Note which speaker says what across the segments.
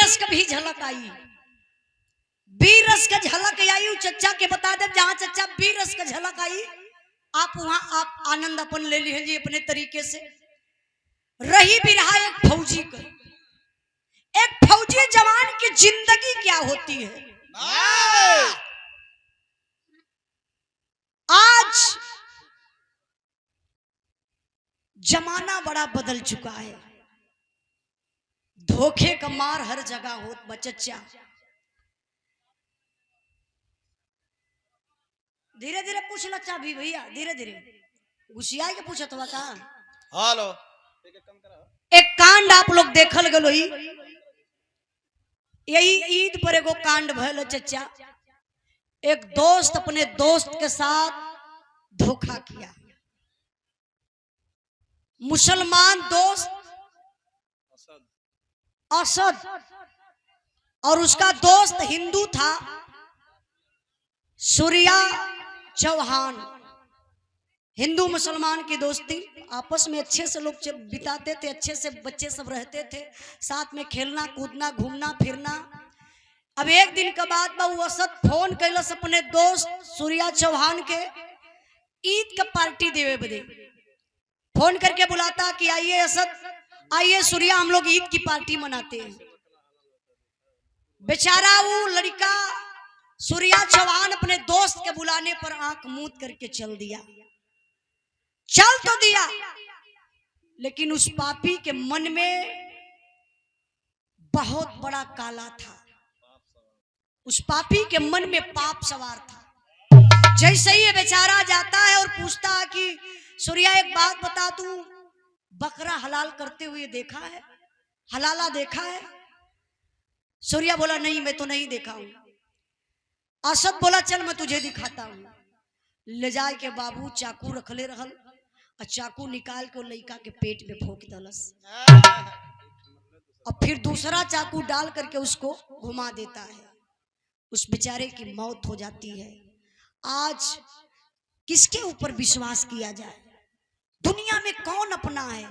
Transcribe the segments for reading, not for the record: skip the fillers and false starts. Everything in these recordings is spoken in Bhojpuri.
Speaker 1: रस का भी झलक आई, बी रस का झलक आई। चच्चा के बता दे जहां चच्चा बी रस का झलक आई आप वहां आप आनंद अपन ले लीजिए अपने तरीके से। रही भी रहा एक फौजी का, एक फौजी जवान की जिंदगी क्या होती है। आज जमाना बड़ा बदल चुका है, धोखे का मार हर जगह होत बच्चा। धीरे धीरे पूछ लच्चा भी भैया, धीरे धीरे गुस्सिया के पूछत हुआ का।
Speaker 2: हेलो
Speaker 1: एक कांड आप लोग देखल गलो ही, यही ईद पर एगो कांड भयल चच्चा। एक दोस्त अपने दोस्त के साथ धोखा किया। मुसलमान दोस्त असद और उसका दोस्त हिंदू था सूर्या चौहान। हिंदू मुसलमान की दोस्ती, आपस में अच्छे से लोग बिताते थे, अच्छे से बच्चे सब रहते थे, साथ में खेलना कूदना घूमना फिरना। अब एक दिन के बाद वो असद फोन कैलस अपने दोस्त सूर्या चौहान के ईद का पार्टी देवे बदे। फोन करके बुलाता कि आइए असद, आइए सूर्या, हम लोग ईद की पार्टी मनाते हैं। बेचारा वो लड़का सूर्या चौहान अपने दोस्त के बुलाने पर आंख मूंद करके चल दिया। चल तो दिया, लेकिन उस पापी के मन में बहुत बड़ा काला था। उस पापी के मन में पाप सवार था। जैसे ही ये बेचारा जाता है और पूछता है कि सूर्या एक बात बता, तू बकरा हलाल करते हुए देखा है, हलाला देखा है? सूर्या बोला नहीं, मैं तो नहीं देखा हूं। असद बोला चल मैं तुझे दिखाता हूं। ले जाए के बाबू चाकू रखले रहल और चाकू निकाल के लड़का के पेट में ठोक दलस और फिर दूसरा चाकू डाल करके उसको घुमा देता है। उस बेचारे की मौत हो जाती है। आज किसके ऊपर विश्वास किया जाए? दुनिया में कौन अपना है?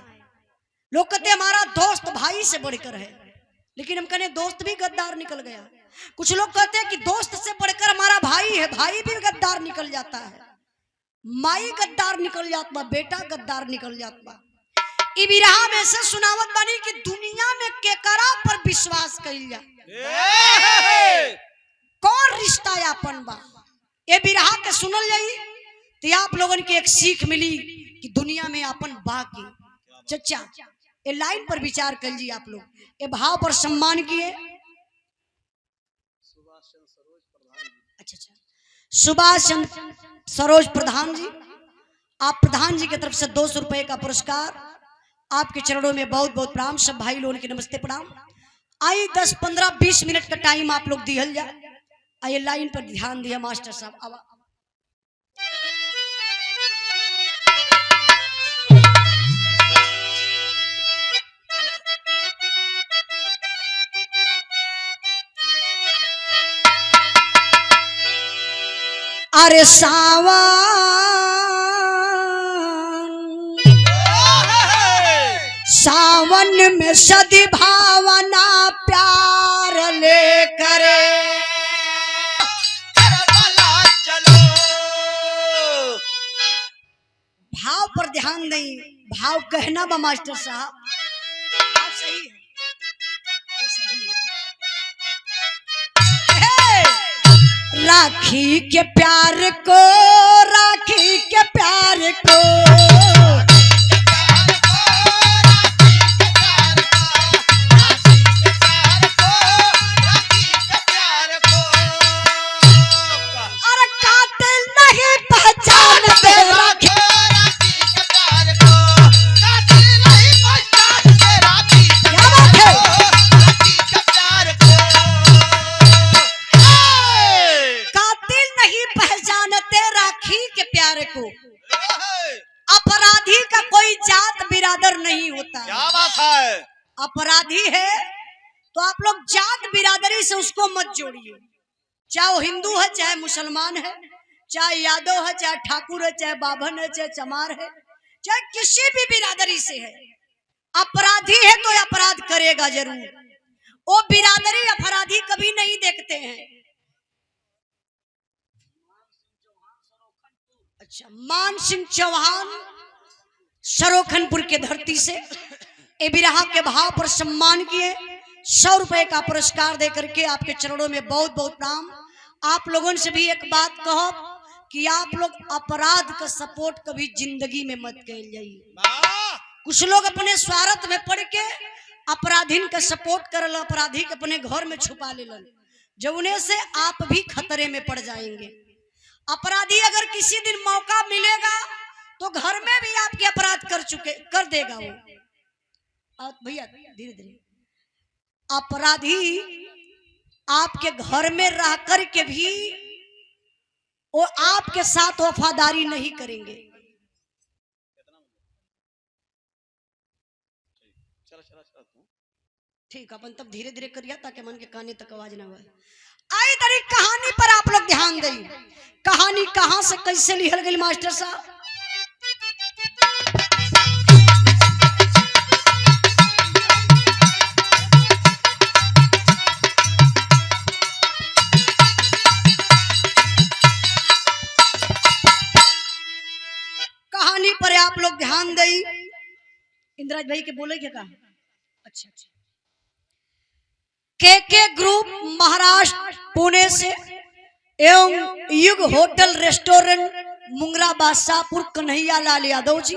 Speaker 1: लोग कहते हमारा दोस्त भाई से बढ़कर है, लेकिन हम कहने दोस्त भी गद्दार निकल गया। कुछ लोग कहते हैं कि दोस्त से बढ़कर हमारा भाई है, भाई भी गद्दार निकल जाता है, माई गद्दार निकल जाता, बेटा गद्दार निकल जाता। ई बिरहा में से सुनावत बनी कि दुनिया में केकरा पर विश्वास कइल जा, कौन रिश्ता यापन बा। ये बिरहा के सुनल जाई तो आप लोगन के एक सीख मिली कि दुनिया में अपन बा की। चच्चा ये लाइन पर विचार कर लीजिए आप लोग, ये भाव पर सम्मान किए। अच्छा, सुभाष चंद्र सरोज प्रधान जी, आप प्रधान जी की तरफ से 200 रुपए का पुरस्कार आपके चरणों में बहुत बहुत प्रणाम। सब भाई लोगों के नमस्ते प्रणाम। आई 10 15 20 मिनट का टाइम आप लोग दिहल जाए। आइए लाइन पर ध्यान दिया मास्टर साहब। आवा अरे सावन सावन में सदी भावना प्यार ले करे भाव पर ध्यान दें। भाव कहना बा मास्टर साहब, भाव सही है, राखी के प्यार को, राखी के प्यार को, अरे कातिल नहीं पहचानते राखी, क्या बात है? प्यारे को अपराधी का कोई जात बिरादर नहीं होता।
Speaker 2: क्या बात है?
Speaker 1: अपराधी है तो आप लोग जात बिरादरी से उसको मत जोड़िए, चाहे वो हिंदू है, चाहे मुसलमान है, चाहे यादव है, चाहे ठाकुर है, चाहे बाभन है, चाहे चमार है, चाहे किसी भी बिरादरी से है। अपराधी है तो अपराध करेगा जरूर। वो बिरादरी अपराधी कभी नहीं देखते हैं। अच्छा, मान सिंह चौहान सरोखनपुर के धरती से ए बिरहा के भाव पर सम्मान किए, 100 रुपए का पुरस्कार देकर के आपके चरणों में बहुत बहुत प्रणाम। आप लोगों से भी एक बात कहो कि आप लोग अपराध का सपोर्ट कभी जिंदगी में मत करिए जाइए। कुछ लोग अपने स्वार्थ में पड़ के अपराधीन का सपोर्ट करल, अपराधी के अपने घर में छुपा ले, जो उन्हें से आप भी खतरे में पड़ जाएंगे। अपराधी अगर किसी दिन मौका मिलेगा तो घर में भी आपके अपराध कर देगा वो। भैया धीरे धीरे, अपराधी आपके घर में रह कर के भी वो आपके साथ वफादारी नहीं करेंगे। ठीक, अपन तब धीरे धीरे करिए ताकि मन के काने तक आवाज ना आए। आई तरी कहानी पर आप लोग ध्यान दें। कहानी कहां से कैसे लिखल गई मास्टर साहब? कहानी पर आप लोग ध्यान दें। इंद्राज भाई के बोले क्या कहा? अच्छा अच्छा। के ग्रुप महाराष्ट्र पुणे से एवं युग होटल रेस्टोरेंट मुंगरा बादशाहपुर कन्हैया लाल यादव जी,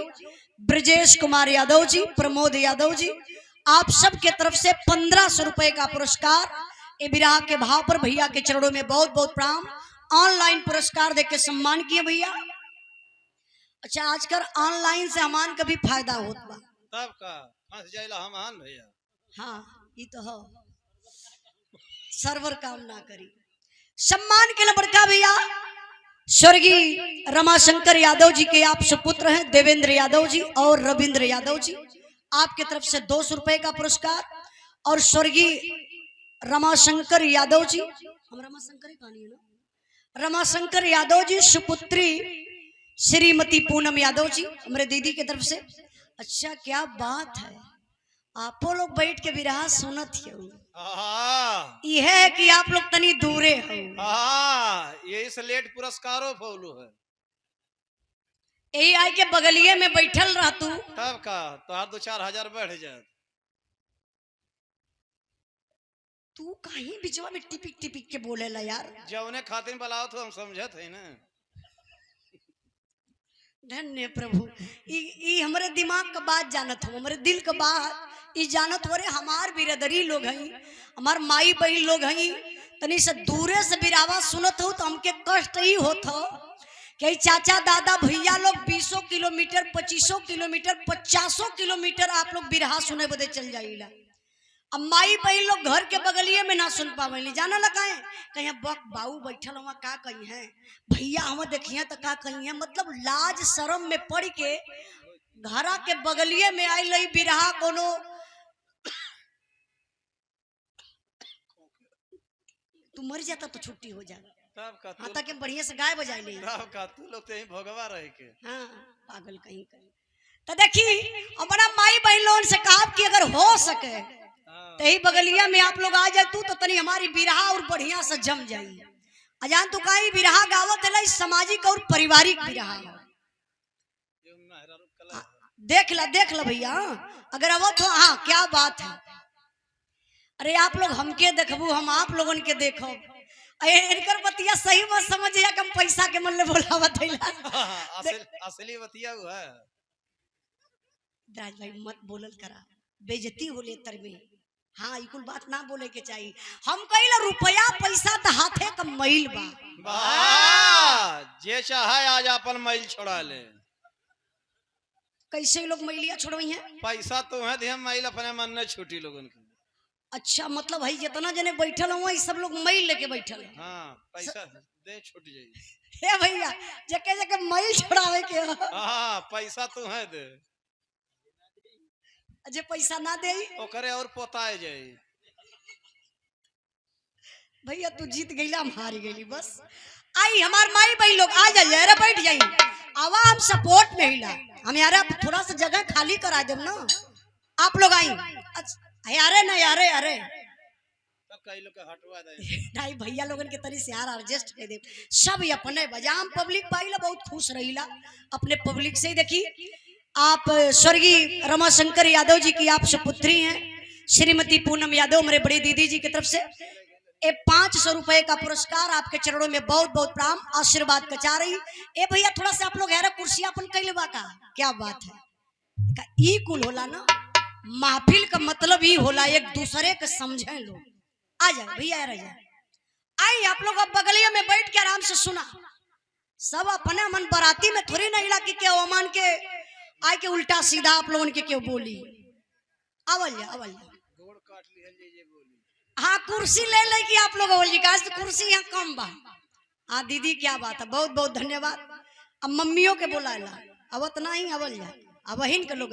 Speaker 1: ब्रजेश कुमार यादव जी, प्रमोद यादव जी, आप सब के तरफ से 1500 रुपए का पुरस्कार ए बिरहा के भाव पर भैया के चरणों में बहुत बहुत प्रणाम। ऑनलाइन पुरस्कार देके सम्मान किए भैया। अच्छा, आजकल ऑनलाइन से हमान का भी फायदा होता
Speaker 2: तब का फंस जाइला हमान भैया।
Speaker 1: हाँ, ये तो हो, सर्वर काम ना करी। सम्मान के लिए बड़का भैया स्वर्गीय रमाशंकर यादव जी के आप सुपुत्र हैं देवेंद्र यादव जी और रविंद्र यादव जी, आपके तरफ से 200 रुपए का पुरस्कार। और स्वर्गीय रमाशंकर यादव जी, हम रमाशंकर ही कहानी है ना, रमाशंकर यादव जी सुपुत्री श्रीमती पूनम यादव जी हमारे दीदी की तरफ से। अच्छा, क्या बात है, आपो लोग बैठ के बिरहा सुनत यह है कि आप लोग तनी दूरे हो।
Speaker 2: यही से लेट पुरस्कारों फौलू है।
Speaker 1: यही आए के बगलिए में बैठल रह तू
Speaker 2: तब का तो 2-4 हजार बढ़ जाए।
Speaker 1: तू कहीं बिचवा में टिपिक टिपिक के बोलेला यार।
Speaker 2: जौने खातिर बुलाओ तो हम समझत है ना।
Speaker 1: धन्य प्रभु, ई हमारे दिमाग का बात जानत हो, हमारे दिल का बात ई जानत हो रे। हमार बिरादरी लोग हैं, हमार माई बहन लोग हैं, तनी से दूरे से बिरावा सुनत हो तो हमके कष्ट ही होत हो कि चाचा दादा भैया लोग 20 किलोमीटर 25 किलोमीटर 50 किलोमीटर आप लोग बिरहा सुने बदे चल जाइला। अब माई बहन लोग घर के बगलिए में ना सुन पावे, जाना लगा है कहीं बक बाऊ बैठल हुआ का कहीं है, भैया हम देखिए तो का कहीं है। मतलब लाज शर्म में पड़ के घरा के बगलिए में आई लई बिरहा कोनो तू मर जाता तो छुट्टी हो जाएगा। हाँ, ताकि बढ़िया से गाय बजाई ले।
Speaker 2: तू लोग तो भोगवा रहे के।
Speaker 1: हाँ, पागल कहीं कहीं। तो देखी हमारा माई बहन लोगों से कहा कि अगर हो सके तो ही बगलिया में आप लोग आ जाए तू तो तनी हमारी बिरहा और बढ़िया से जम जाई। अजान तू कहीं बिरहा गावत है सामाजिक और पारिवारिक बिरहा। देख ला भैया, अगर आवत हो। हाँ, क्या बात है। अरे आप लोग हमके देखबू, हम आप लोगन के देखो। इनकर बतिया सही मत समझिया कि हम पैसा के मन ले बोलावत है।
Speaker 2: असली बतिया हुआ है।
Speaker 1: राज भाई मत बोलल करा, बेइज्जती होले तर में। हाँ, ई कुल बात ना बोले के चाहिए। हम कहिला रुपया पैसा तो हाथे का मैल बा।
Speaker 2: जे चाहे आज अपन मैल छोड़ा ले।
Speaker 1: कैसे लोग मैलिया छोड़वई है?
Speaker 2: पैसा तो है ध्यान मैल अपने मन ने छूटी लोगन की।
Speaker 1: अच्छा, मतलब भाई जितना जने बैठल हुआ सब लोग मैल लेके बैठल।
Speaker 2: हाँ, पैसा दे छूट जाई।
Speaker 1: हे भैया, जके जके मैल छोड़ावे के।
Speaker 2: हाँ, पैसा तो है दे,
Speaker 1: जे पैसा ना दे
Speaker 2: ओकरे और पोताए जाई।
Speaker 1: भैया तू जीत गईला, हम हार गईली। बस आई हमार माई बहन लोग आ जाइए, अरे बैठ जाइए। आवा हम सपोर्ट में हिला, हम यार थोड़ा सा जगह खाली करा दे ना। आप लोग आई। अरे नहीं, अरे
Speaker 2: कई लोग के हटवा दे
Speaker 1: नहीं भैया लोगन के तरी से यार एडजस्ट कर दे सब अपने बजाम पब्लिक पाइला बहुत खुश रहीला अपने पब्लिक से ही। देखी आप स्वर्गीय रमाशंकर यादव जी की आप सुपुत्री हैं श्रीमती पूनम यादव मेरे बड़ी दीदी जी की तरफ से ये 500 रुपए का पुरस्कार आपके चरणों में बहुत बहुत प्रणाम आशीर्वाद कचा रही। ए भैया थोड़ा सा आप लोग है कुर्सी अपन कई लेवा का क्या बात है ई कुल होला ना महफिल का मतलब ही होला एक दूसरे के समझे लोग। आ जाए भैया रह जाए आई आप लोग अब बगलिया में बैठ के आराम से सुना सब अपने मन बराती में थोड़ी ना इला के क्या ओमान के आए के उल्टा सीधा आप लोगों के क्यों बोली अवल
Speaker 2: गोड़ काट ली है जे बोली
Speaker 1: हाँ कुर्सी ले ले कि आप लोग बोली का कुर्सी यहाँ कम बा। हाँ दीदी क्या बात है बहुत बहुत धन्यवाद। अब मम्मियों के बोला ला अवत नहीं अवल जा अब हिन के लोग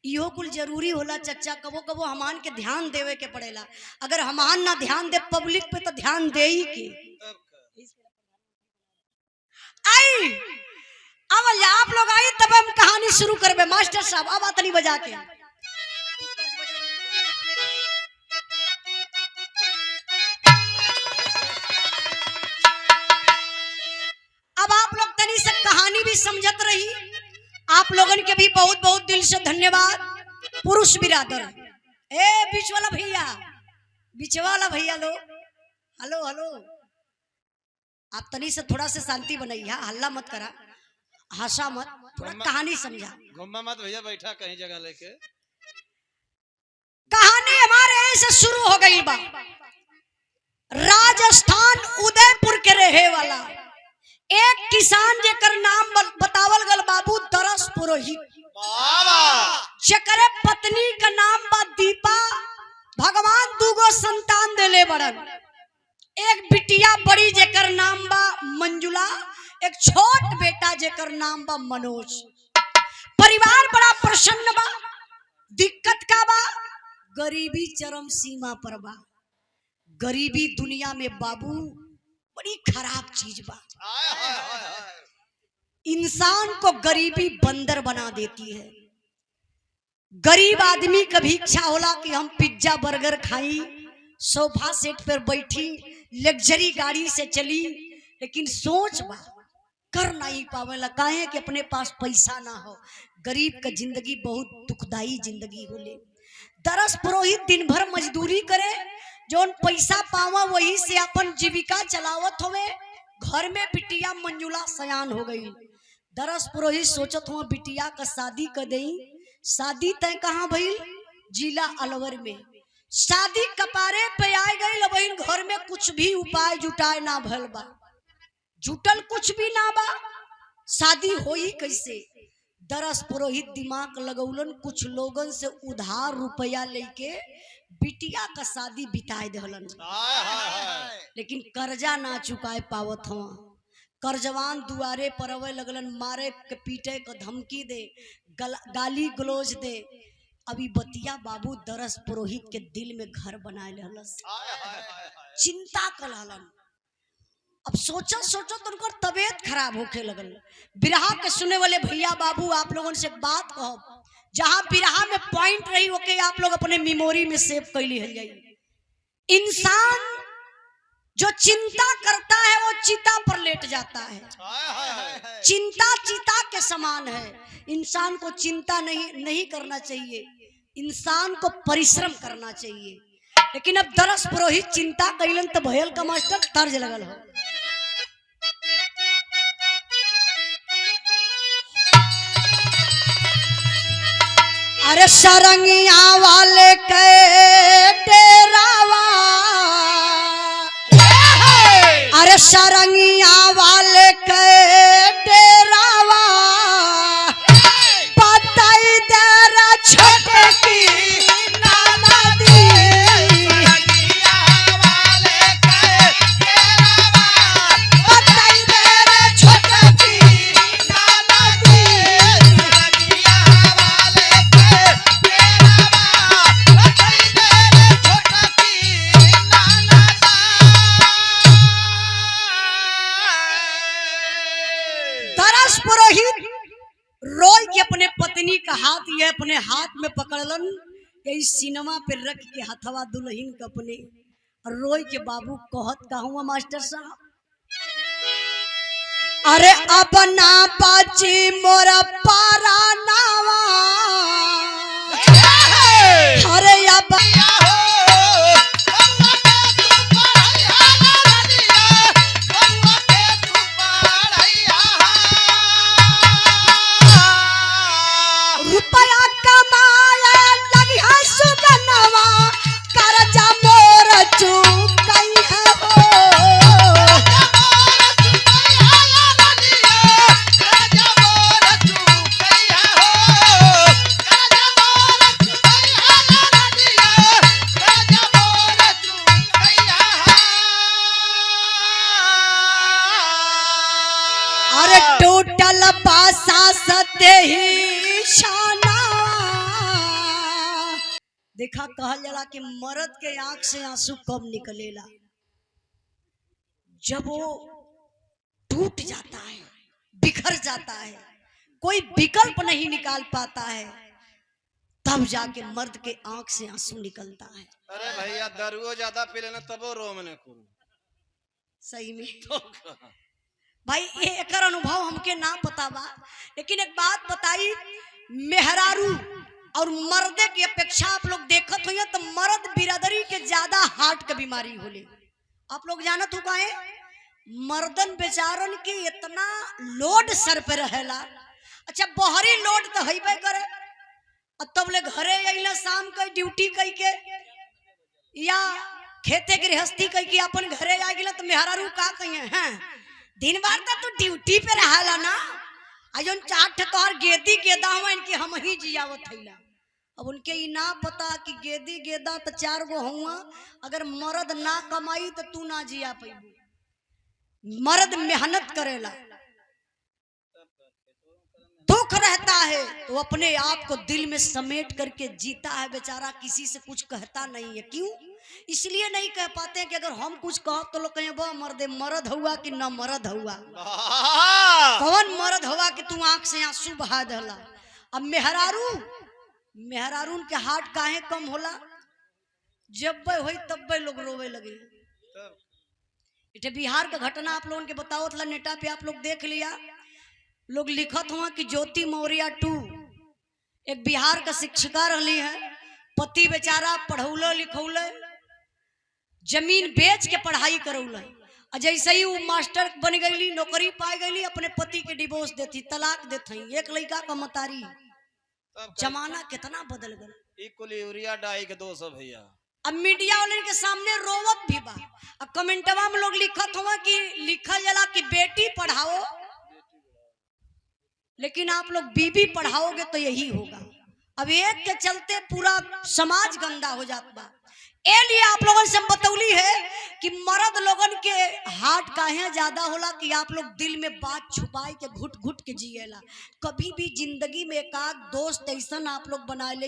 Speaker 1: इहो कुल जरूरी होला चच्चा कबो कबो हमान के ध्यान देवे के पड़ेला अगर हमान ना ध्यान दे पब्लिक पे तो ध्यान दे ही के आई अवल जा आप लोग आई तब हम कहानी शुरू करबे मास्टर साहब अब बात नहीं बजा के अब आप लोग तनी से कहानी भी समझत रही आप लोगन के भी बहुत बहुत दिल से धन्यवाद। पुरुष बिरादर ए बीच वाला भैया लो हेलो हेलो आप तनी से थोड़ा से शांति बनाइए हल्ला मत करा हंसा मत थोड़ा कहानी समझा
Speaker 2: घुमा मत भैया बैठा कहीं जगह लेके
Speaker 1: कहानी हमारे ऐसे शुरू हो गई बा राजस्थान उदयपुर के रहे वाला एक किसान जेकर नाम बतावल गल बाबू दरस पुरोहित जेकरे पत्नी का नाम बा दीपा भगवान दूगो संतान देले बड़न एक बिटिया बड़ी जेकर नाम बा मंजुला एक छोट बेटा जेकर नाम बा मनोज। परिवार बड़ा प्रसन्न बा दिक्कत का बा गरीबी चरम सीमा पर बा। गरीबी दुनिया में बाबू बड़ी खराब चीज बा। इंसान को गरीबी बंदर बना देती है। गरीब आदमी कभी इच्छा होला कि हम पिज्जा बर्गर खाई सोफा सेट पर बैठी लग्जरी गाड़ी से चली लेकिन सोच बा कर नहीं पावेला काहे कि अपने पास पैसा ना हो। गरीब का जिंदगी बहुत दुखदाई जिंदगी होले। दरस पुरोहित दिन भर मजदूरी करे जोन पैसा पावा वही से अपन जीविका चलावत होवे। घर में बिटिया मंजुला सयान हो गई। दरस पुरोहित सोचत हुआ बिटिया का शादी कर दई। शादी तय कहाँ भइल जिला अलवर में। शादी कपारे पे आ गई लेकिन घर में कुछ भी उपाय जुटाए ना भल बा जुटल कुछ भी ना बा। शादी होई कैसे। दरस पुरोहित दिमाग लगौलन कुछ लोगन से उधार रुपया लेके बिटिया का शादी बिताए दहलन लेकिन कर्जा ना चुकाए पावत हुआ। कर्जवान दुआरे पर अवे लगलन मारे के पीटे के धमकी दे गाली गलोज दे। अभी बतिया बाबू दरस पुरोहित के दिल में घर बनाए लहलस चिंता कलहलन। अब सोचा सोचा तो उनका तबीयत खराब होके लगल। बिरहा के सुने वाले भैया बाबू आप लोगों से बात कहो जहां बिरहा में पॉइंट रही ओके आप लोग अपने मेमोरी में सेव कर ली है। इंसान जो चिंता करता है वो चिता पर लेट जाता है। चिंता चिता के समान है। इंसान को चिंता नहीं करना चाहिए। इंसान को परिश्रम करना चाहिए। लेकिन अब दरस पुरोहित चिंता कैलन तो भयल का मास्टर तर्ज लगल हो। अरे सरंगिया वाले के डेरावा अरे सरंगिया वाले के डेरावा बताई देरा छोटे की नाना दी बताई देरा छोटे की नाना दी पुरोहित रोई के अपने पत्नी का हाथ ये अपने हाथ में पकड़लन यही सिनेमा पे रख के हथवा दुल्हन के अपने और रोई के बाबू कहत का हुआ मास्टर साहब, अरे अब ना बाची मोरा पारा नावा, अरे अब रुपया कमाया लगी है सुगनवा, करजा मोर चुकई है हो। अरे टोटल पासा सते ही शाना। देखा कहल जाला कि मर्द के आंख से आंसू कब निकलेला, जब वो टूट जाता है, बिखर जाता है, कोई विकल्प नहीं निकाल पाता है, तब जाके मर्द के आंख से आंसू निकलता है।
Speaker 2: अरे भैया दारुओ ज्यादा पी लेना तबो रोम ने को
Speaker 1: सही में
Speaker 2: तो
Speaker 1: भाई ये एकर अनुभव हमके ना पता बा, लेकिन एक बात बताई, मेहरारू और मर्दे की अपेक्षा आप लोग देखत हो तो मर्द बिरादरी के ज्यादा हार्ट के बीमारी होले। आप लोग जानत हो काहे? मर्दन बेचारन के इतना लोड सर पे रहेला। अच्छा बहरी लोड तो हईबे करे, और तब ले घरे अइला शाम के ड्यूटी कई के या खेते गृहस्थी कई के अपन घरे आ गेला तो मेहरारू का कहिए हैं, दिन भर तो ड्यूटी पे रहला ना, अजन चाट तोहर गेदी गेदा हुआ इनकी हम ही जियावत थैला। अब उनके ही ना पता कि गेदी गेदा तो 4 गो हुआ, अगर मर्द ना कमाई तो तू ना जिया पैबू। मर्द मेहनत करेला, दुख रहता है तो अपने आप को दिल में समेट करके जीता है बेचारा, किसी से कुछ कहता नहीं है। क्यों? इसलिए नहीं कह पाते कि अगर हम कुछ कहो तो लोग कहें वो मर्दे मर्द हुआ कि न मर्द हुआ, कौन मर्द हुआ कि तू आंख से आंसू बहा दला। अब मेहरारून के हार्ट काहे कम होला, जब होई तब लोग रोवे लगे। इटे बिहार का घटना आप लोगों के बताओ, नेटा पे आप लोग देख लिया, लोग लिखत हुआ कि ज्योति मौर्य 2 एक बिहार का शिक्षिका रही है, पति बेचारा पढ़ौले लिखौले, जमीन बेच के पढ़ाई करौले, जैसे ही वो मास्टर बन गई, नौकरी पा गई, अपने पति के डिवोर्स देती, तलाक देती। एक लड़का का मतारी, जमाना कितना बदल गया।
Speaker 2: यूरिया डाई के 200 भैया।
Speaker 1: अब मीडिया वाले के सामने रोवत भी बा, अब कमेंटवा में लोग लिखत हुआ कि लिखल जला कि बेटी पढ़ाओ, लेकिन आप लोग बीबी पढ़ाओगे तो यही होगा। अब एक के चलते पूरा समाज गंदा हो जाता बा। ए लिए आप लोगों से बतौली है कि मर्द लोगन के हार्ट काहे ज्यादा होला कि आप लोग दिल में बात छुपाए के घुट घुट के जिएला। कभी भी जिंदगी में एक आध दोस्त ऐसा आप लोग बना ले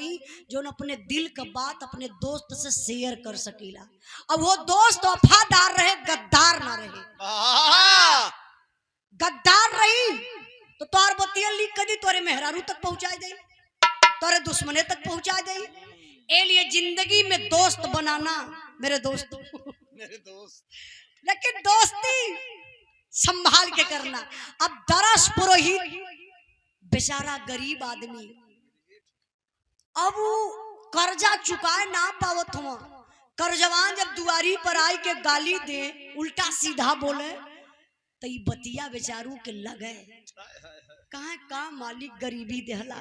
Speaker 1: जो अपने दिल का बात अपने दोस्त से शेयर कर सकीला। अब वो दोस्त वफादार रहे, गद्दार ना रहे। गद्दार रही तो तोर बतिया लिख कर दी, तोरे मेहरारू तक पहुंचा दे, तोरे दुश्मने तक पहुंचा दे। ए लिए जिंदगी में दोस्त बनाना मेरे दोस्त लेकिन दोस्ती संभाल के करना। अब दरस पुरोहित बेचारा गरीब आदमी, अब वो कर्जा चुकाए ना पावत हुआ, कर्जवान जब दुआरी पर आई के गाली दे, उल्टा सीधा बोले, तो ये बतिया बेचारू के लगे कहा का मालिक गरीबी देहला,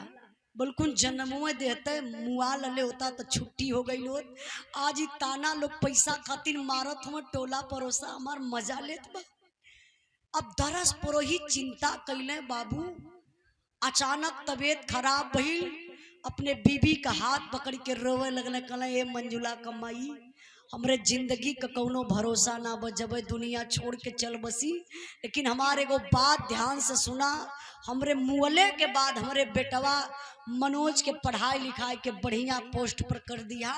Speaker 1: बिल्कुल जन्मों देते मुआ लले होता तो छुट्टी हो गई लोग। आज ही ताना लोग पैसा खातिर मारत हुआ, टोला परोसा हमार मजा लेत बा। अब दरस पुरोहित चिंता कैले, बाबू अचानक तबीयत खराब भइल, अपने बीबी का हाथ पकड़ के रोवे लगले, कहले ए मंजुला कमाई, हमरे जिंदगी का कौनो भरोसा ना बजबे, दुनिया छोड़ के चल बसी, लेकिन हमारे को बात ध्यान से सुना, हमरे मुअले के बाद हमरे बेटवा मनोज के पढ़ाई लिखाई के बढ़िया पोस्ट पर कर दिया,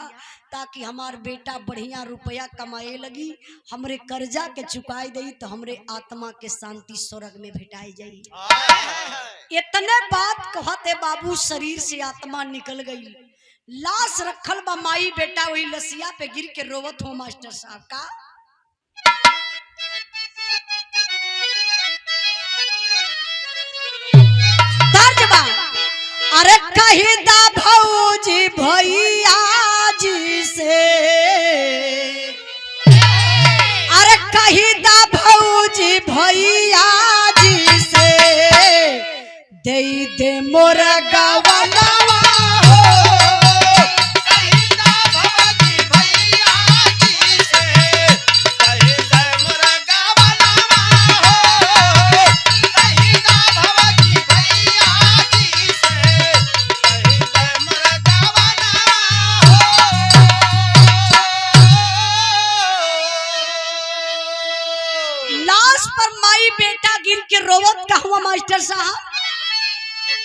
Speaker 1: ताकि हमार बेटा बढ़िया रुपया कमाए लगी, हमरे कर्जा के चुकाई दई तो हमरे आत्मा के शांति स्वर्ग में भेटाई जाई। इतने बात कहते बाबू शरीर से आत्मा निकल गई, लाश रखल बा माई बेटा वही लसिया पे गिर के रोवत हो मास्टर साहब का। दर्द बा अरे कही दा भौजी भैया जी से, अरे कही दा भौजी भैया जी से दे दे मोर गवनवा बेटा गिर के रोवत का हुआ मास्टर साहब।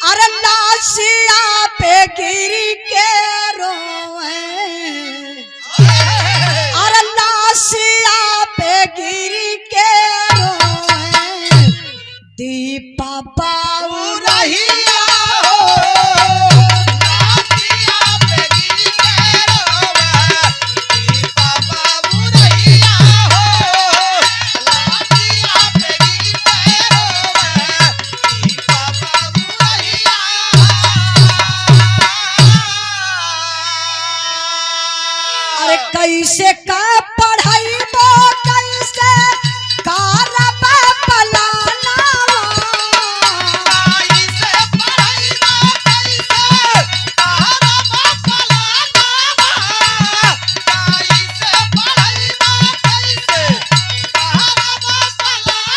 Speaker 1: अरे लाशिया पे गिर के रोए, अरे लाशिया पे गिर के रोए दीपा बाऊ रहिया कैसे का पढ़ाई बो कैसे कारबा पलाना कैसे पढ़ाई बो कैसे कारबा पलाना कैसे पढ़ाई बो कैसे कारबा पलाना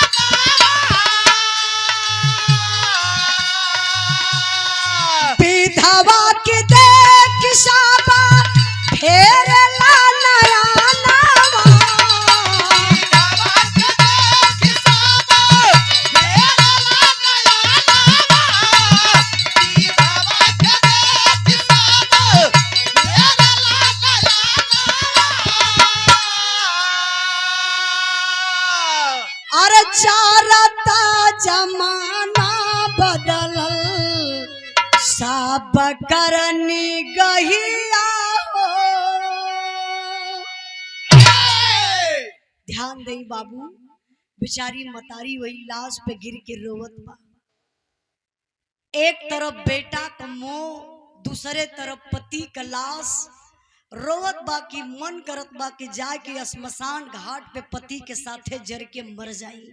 Speaker 1: विधवा की देख साबा फेर जमाना बदलल सब करनी गहिया हो। ध्यान दे बाबू, बेचारी मतारी वही लाश पे गिर के रोवत बा। एक तरफ बेटा का मोह, दूसरे तरफ पति का लाश रोवत बा की मन करत बा कि जाके स्मशान घाट पे पति के साथे जर के मर जाई।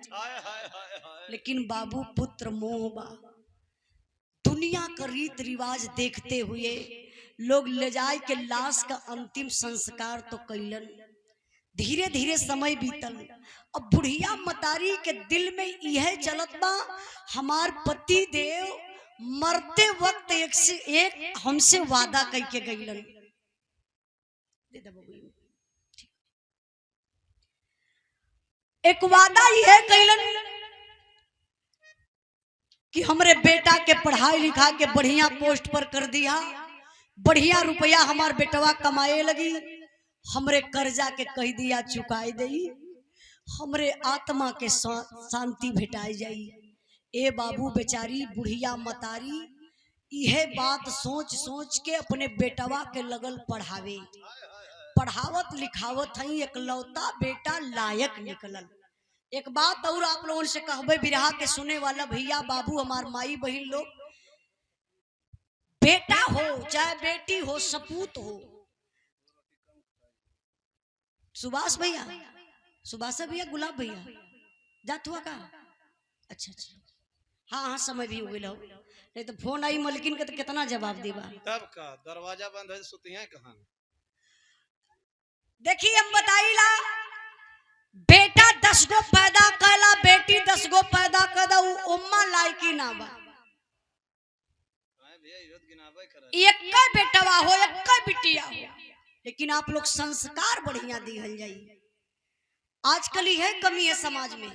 Speaker 1: लेकिन बाबू पुत्र मोह बा। दुनिया का रीत रिवाज देखते हुए लोग ले जाए के लाश का अंतिम संस्कार तो कैलन। धीरे धीरे समय बीतल। अब बुढ़िया मतारी के दिल में यह चलत बा हमार पति देव मरते वक्त एक से एक हमसे वादा करके गईलन। एक वादा यह कैलन कि हमरे बेटा के पढ़ाई लिखा के बढ़िया पोस्ट पर कर दिया, बढ़िया रुपया हमार बेटवा कमाए लगी, हमरे कर्जा के कह दिया चुकाई दई, हमरे आत्मा के शांति भेटाई जाई। ए बाबू बेचारी बुढ़िया मतारी यह बात सोच सोच के अपने बेटवा के लगल पढ़ावे। पढ़ावत लिखावत हई एकलौता बेटा लायक निकलल। एक बात और आप लोगों से कहबे बिरहा के सुने वाला भैया बाबू हमार माई बहन लोग, बेटा हो चाहे बेटी हो सपूत हो, सुभाष भैया, सुभाष भैया, गुलाब भैया जात हुआ का? अच्छा अच्छा, हाँ हाँ समय भी हो गया। नहीं तो फोन आई मलकिन के तो कितना जवाब देवा।
Speaker 2: तब का दरवाजा बंद है सुतिया कहां?
Speaker 1: देखिए हम बताइला, बेटा 10 गो पैदा कैला, बेटी 10 गो पैदा कैदा, उम्मा लायकी ना बा। एक बेटवा हो एक बिटिया हो, लेकिन आप लोग संस्कार बढ़िया दिहल जाई। आजकल यह कमी है समाज में,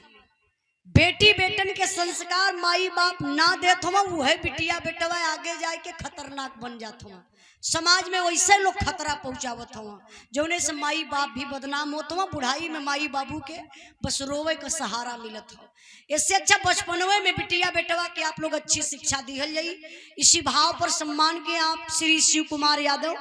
Speaker 1: बेटी बेटन के संस्कार माई बाप ना देत हो, वह बिटिया बेटवा आगे जाए के खतरनाक बन जात हो। समाज में वैसे लोग खतरा पहुंचावत हवा जौने से माई बाप भी बदनाम होत हवा। बुढ़ाई में माई बाबू के बस रोवे का सहारा मिलत हो। इससे अच्छा बचपनवे में बिटिया बेटवा के आप लोग अच्छी शिक्षा दिहल जाई। इसी भाव पर सम्मान के आप श्री शिव कुमार यादव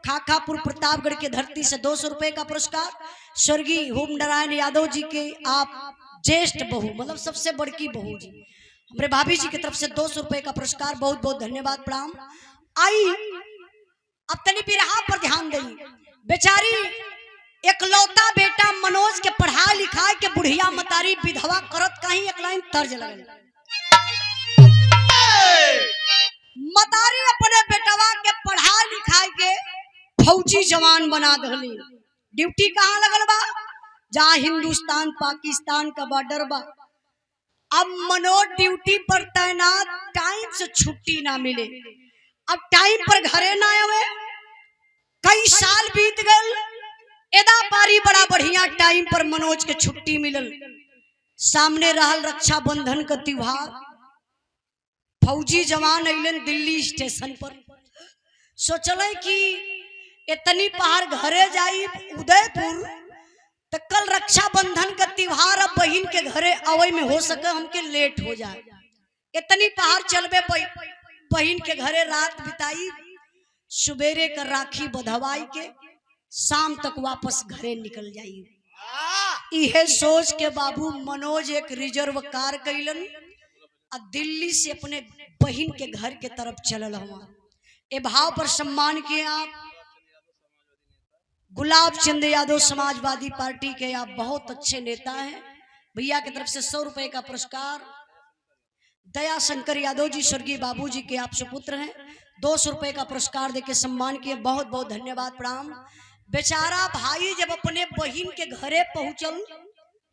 Speaker 1: खाखापुर प्रतापगढ़ के धरती से 200 रुपए का पुरस्कार, स्वर्गीय होम नारायण यादव जी के आप ज्येष्ठ बहू मतलब सबसे बड़की बहू जी हमारे भाभी जी की तरफ से 200 रुपए का पुरस्कार। बहुत बहुत धन्यवाद, प्रणाम। आई अब तनी बिरहा पर ध्यान दई। बेचारी एकलौता बेटा मनोज के पढ़ा लिखा के बुढ़िया मतारी विधवा करत कहीं एक लाइन तर्ज लगल। मतारी अपने बेटवा के पढ़ा लिखा के फौजी जवान बना दहली। ड्यूटी कहाँ लगल बा? जहाँ हिंदुस्तान पाकिस्तान का बॉर्डर बा। अब मनोज ड्यूटी पर तैनात, टाइम से छुट्टी ना मिले, अब टाइम पर घरे ना आवे। कई साल बीत गए, एदा पारी बड़ा बढ़िया टाइम पर मनोज के छुट्टी मिलल। सामने रहल रक्षाबंधन का त्योहार। फौजी जवान अइलन दिल्ली स्टेशन पर। सोचल कि इतनी पहाड़ घरे जाई उदयपुर तो कल रक्षाबंधन का त्योहार, अब बहन के घरे आवे में हो सके हमके लेट हो जाए। इतनी पहाड़ चलबे बहन के घरे रात बिताई, सुबेरे कर राखी बधवाई के शाम तक वापस घरे निकल जाई। यह सोच के बाबू मनोज एक रिजर्व कार कैलन और दिल्ली से अपने बहन के घर के तरफ चलल हुआ। ए भाव पर सम्मान किए आप गुलाब चंद यादव समाजवादी पार्टी के, आप बहुत अच्छे नेता हैं। भैया की तरफ से 100 रुपए का पुरस्कार। दया शंकर यादव जी स्वर्गीय बाबूजी के आप सुपुत्र हैं, 200 रुपए का पुरस्कार देके सम्मान किए। बहुत बहुत धन्यवाद, प्रणाम। बेचारा भाई जब अपने बहन के घरे पहुंचल,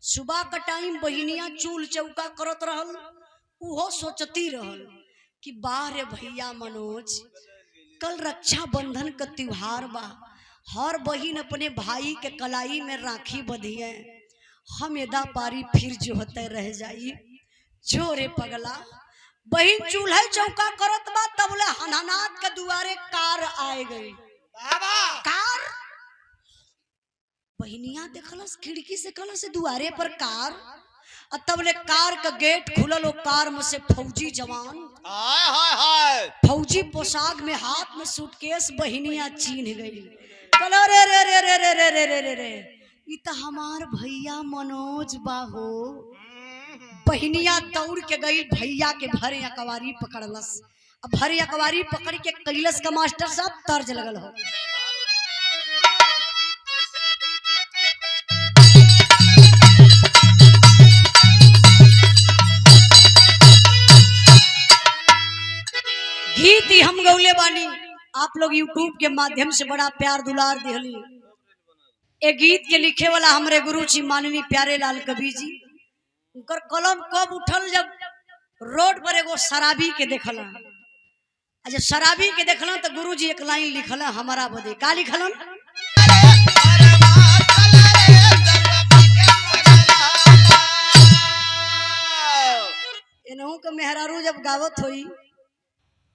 Speaker 1: सुबह का टाइम बहनिया चूल चौका करत रहल, उहो सोचती रहल कि बारे भैया मनोज कल रक्षाबंधन का त्योहार बा, हर बहन अपने भाई के कलाई में राखी बधिए, हम एदा पारी फिर जो होते रह जाई। जोरे पगला बहन चूल्हे चौका करत बा, तबले हनहनात के दुआरे कार आए गई। कार बहनिया देखलस खिड़की से, कल से दुआरे पर कार, तबले कार का गेट खुलल, वो कार में से फौजी जवान फौजी पोशाक में, हाथ में सूटकेस। बहनिया चीन्ह गई, कलो रे रे रे रे रे रे रे रे रे रे ई तो हमार भैया मनोज बाहो। बहनिया दौड़ के गई, भैया के भरे अकवारी पकड़लस। अब भरे अकवारी पकड़ के कैलस का मास्टर साहब तर्ज लगल हो। गीत ही हम गौले बानी, आप लोग यूट्यूब के माध्यम से बड़ा प्यार दुलार दिहली। ए गीत के लिखे वाला हमारे गुरु जी माननीय प्यारे लाल कवि जी, उनकर कलम कब उठल जब रोड पर एगो शराबी के देखल। जब शराबी के देखल तो गुरु जी एक लाइन लिखल हमारा बदे। का लिखलन? इनहू के मेहरारू जब गावत हुई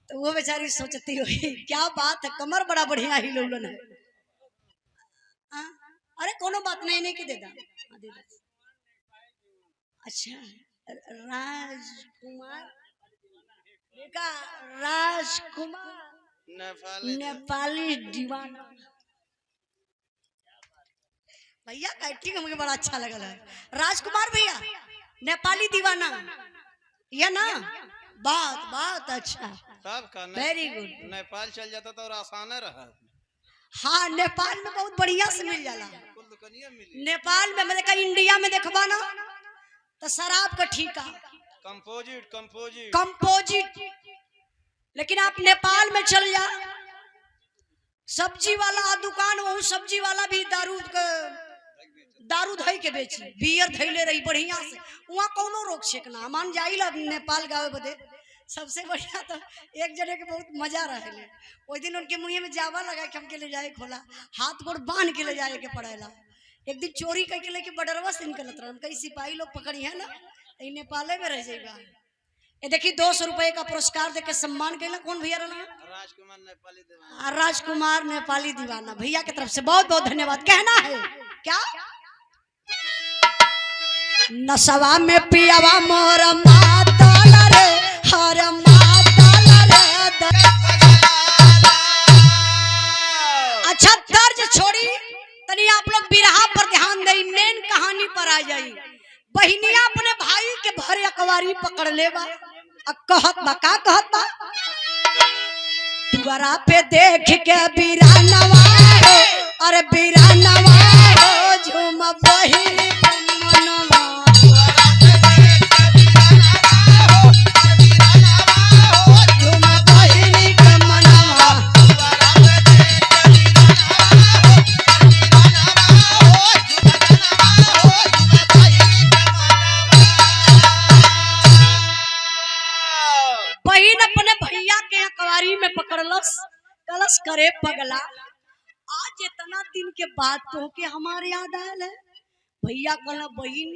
Speaker 1: तो वो बेचारी सोचती हुई क्या बात है, कमर बड़ा बढ़िया ही लोलन है। अरे कोनो बात नहीं, नहीं की देदा। अच्छा राजकुमार देखा, राजकुमार नेपाली दीवाना। भैया का एक्टिंग मुझे बड़ा अच्छा लगा है। राजकुमार भैया नेपाली दीवाना, या ना? बात बात अच्छा, वेरी गुड।
Speaker 2: नेपाल चल जाता तो और आसान रहा।
Speaker 1: हाँ नेपाल में बहुत बढ़िया से मिल जाला। नेपाल में मैंने कहा इंडिया में देखबा ना तो शराब का ठीका
Speaker 2: कंपोजिट कंपोजिट
Speaker 1: कंपोजिट, लेकिन आप नेपाल में चल जा, सब्जी वाला दुकान, वो सब्जी वाला भी दारू धई के बेची, बियर धैले रही बढ़िया से। वहाँ कोनो रोक छेक ना, मान जाइला नेपाल गावे बदे। सबसे बढ़िया तो एक जने के बहुत मजा रहे। वो दिन उनके मुँह में जावा लगा के हमके ले जाए खोला, हाथ गोड़ बांध के ले जाए के पड़ेला। एक दिन चोरी करके लेके बडरवा से निकलत रहा, कई सिपाही लोग पकड़ी है ना, नेपाले में रह जाएगा। ये देखिए 200 रुपए का पुरस्कार देके सम्मान कैला कौन भैया रहा?
Speaker 2: राजकुमार नेपाली दीवाना।
Speaker 1: राजकुमार नेपाली दीवाना भैया की तरफ से बहुत बहुत धन्यवाद। कहना है क्या? नशवा में पियावा मोर माताल रे हर माताल रे अच्छा दर्ज छोड़ी तनी आप लोग बिरहा पर ध्यान दे, मेन कहानी पर आ जाई। बहिनिया अपने भाई के भरे अकवारी पकड़ लेबा कहत बा का कहत बा? दुआरा पे देख के बीरानवा हो अरे बीरानवा हो झूम बहिनी मनवा झूम बहिनी के मनवा बहन अपने भैया के अकवारी में पकड़लस कलश करे पगला आज इतना दिन के बाद तो के हमारे याद आयल है। भैया कहला बहन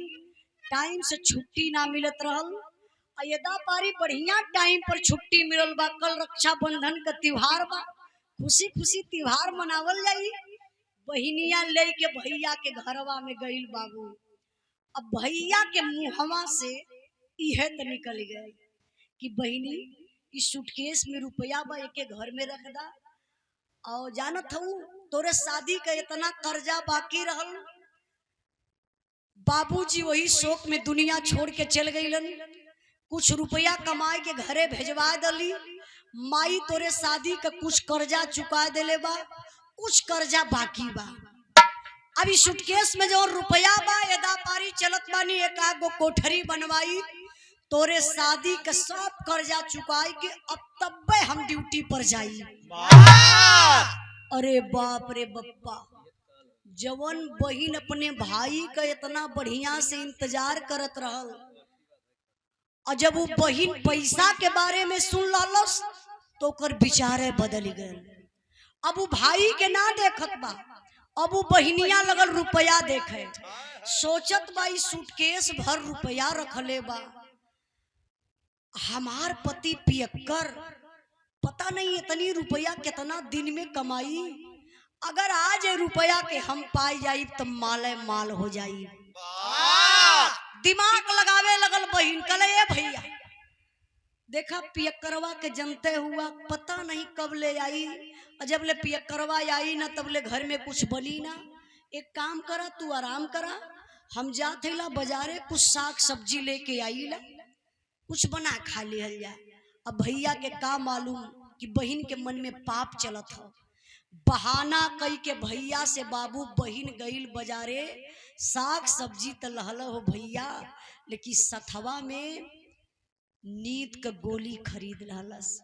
Speaker 1: टाइम से छुट्टी ना मिलत रहल यदा पारी बढ़िया टाइम पर छुट्टी मिलल बा। कल रक्षाबंधन का त्योहार बा, खुशी खुशी त्योहार मनावल जाई। बहनिया ले के भैया के घरवा में गईल बाबू। अब भैया के मुहवा से इहे तो निकल गए कि बहनी इस सूटकेस में रुपया बा एके घर में रख दा और जानत हूँ तोरे शादी का इतना कर्जा बाकी रहल। बाबूजी वही शोक में दुनिया छोड़ के चल गईलन। कुछ रुपया कमाए के घरे भेजवा दली। माई तोरे शादी का कुछ कर्जा चुका देले बा, कुछ कर्जा बाकी बा। अभी सूटकेस में जो रुपया बा एदा पारी चलत बानी एक आगो कोठरी बनवाई तोरे शादी का सब कर्जा चुकाई के अब तब्बे हम ड्यूटी पर जाई। अरे बाप रे बप्पा, जवन बहिन अपने भाई का इतना बढ़िया से इंतजार करत रहल और जब वो बहिन पैसा के बारे में सुन ललस तो कर विचारे बदल गए। अब वो भाई के ना देखत बा, अब वो बहिनिया लगल रुपया देखे। सोचत बा सूटकेस भर रुपया रखले बा। हमार पति पियक्कर पता नहीं इतनी रुपया कितना दिन में कमाई। अगर आज रुपया के हम पाई जाई तो माले माल हो जाई। दिमाग लगावे लगल बहिन कले ए भैया देखा पियक्करवा के जनते हुआ पता नहीं कब ले आई। जब ले पियक्करवा आई ना तब ले घर में कुछ बनी ना। एक काम करा तू आराम करा, हम जाते ला बाजारे कुछ साग सब्जी लेके आई ला कुछ बना खा लिहल जाए। अब भैया के का मालूम कि बहिन के मन में पाप चलत हो। बहाना कई के भैया से बाबू बहिन गईल बाजारे साग सब्जी तो लहल हो भैया, लेकिन सथवा में नींद का गोली खरीद लहलस।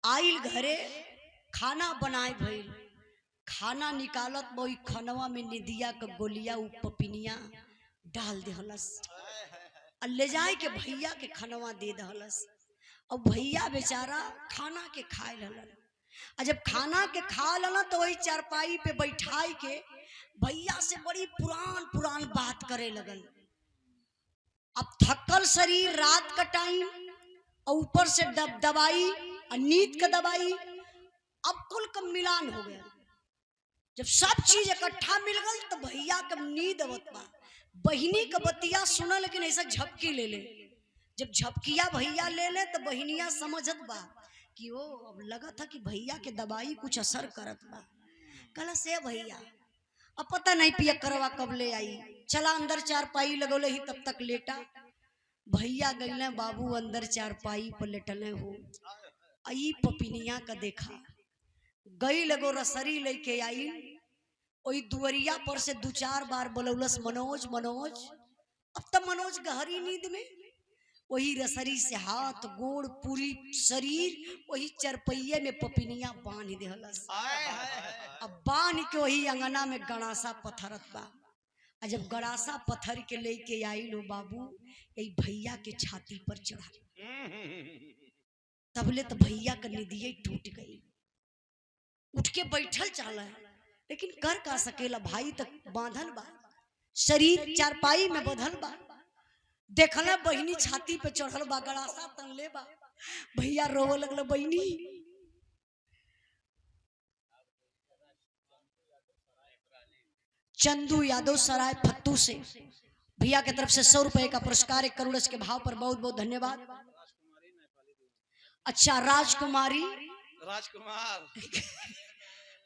Speaker 1: आइल घरे खाना बनाए भइल, खाना निकालत वही खनवा में निदिया का गोलिया पपिनिया डाल देहलस और ले जाए के भैया के खनवा दे दहलस। और भैया बेचारा खाना के खाए ललन। और जब खाना के खा ललन तो वही चारपाई पे बैठाई के भैया से बड़ी पुरान पुरान बात करे लगन। अब थकल शरीर रात का टाइम और ऊपर से दवाई और नींद का दवाई, अब कुल का मिलान हो गया। जब सब चीज इकट्ठा मिल गई तो भैया का नींद आवत बा। बहिनी का बतिया सुना लेकिन ऐसा झपकी ले ले। जब झपकिया भैया ले ले तो बहिनिया समझत बा कि वो अब लगा था कि भैया के दवाई कुछ असर करत बा। कल से भैया अब पता नहीं पियक्करवा कब ले आई। चला अंदर चारपाई लगोले ही तब तक लेटा। भैया गईले बाबू अंदर चारपाई पर लेटले हो। आई पपिनिया का देखा गई लगो रसरी लेके आई। वही दुअरिया पर से 2-4 बार बोलौलस मनोज मनोज। अब तब मनोज गहरी नींद में वही रसरी से हाथ गोड़ पूरी शरीर वही चरपैये में पपिनिया बांध देहलस। अब बांध के वही अंगना में गड़ासा पत्थरत बा। और जब गड़ासा पत्थर के लेके आई लो बाबू यही भैया के छाती पर चढ़ा। तबले तो भैया का निदिये टूट गई। उठ के बैठल चाला है लेकिन कर का सकेला, भाई तक बांधल बा, शरीर चारपाई में बंधल बा। देखला बहिनी छाती पे चढ़ल बा, गड़ासा तनले बा, भैया रोवे लगल बहिनी। चंदू यादव सराय फत्तू से भैया की तरफ से 100 रुपए का पुरस्कार 1 करोड़ के भाव पर बहुत बहुत धन्यवाद। अच्छा राजकुमारी
Speaker 2: राजकुमार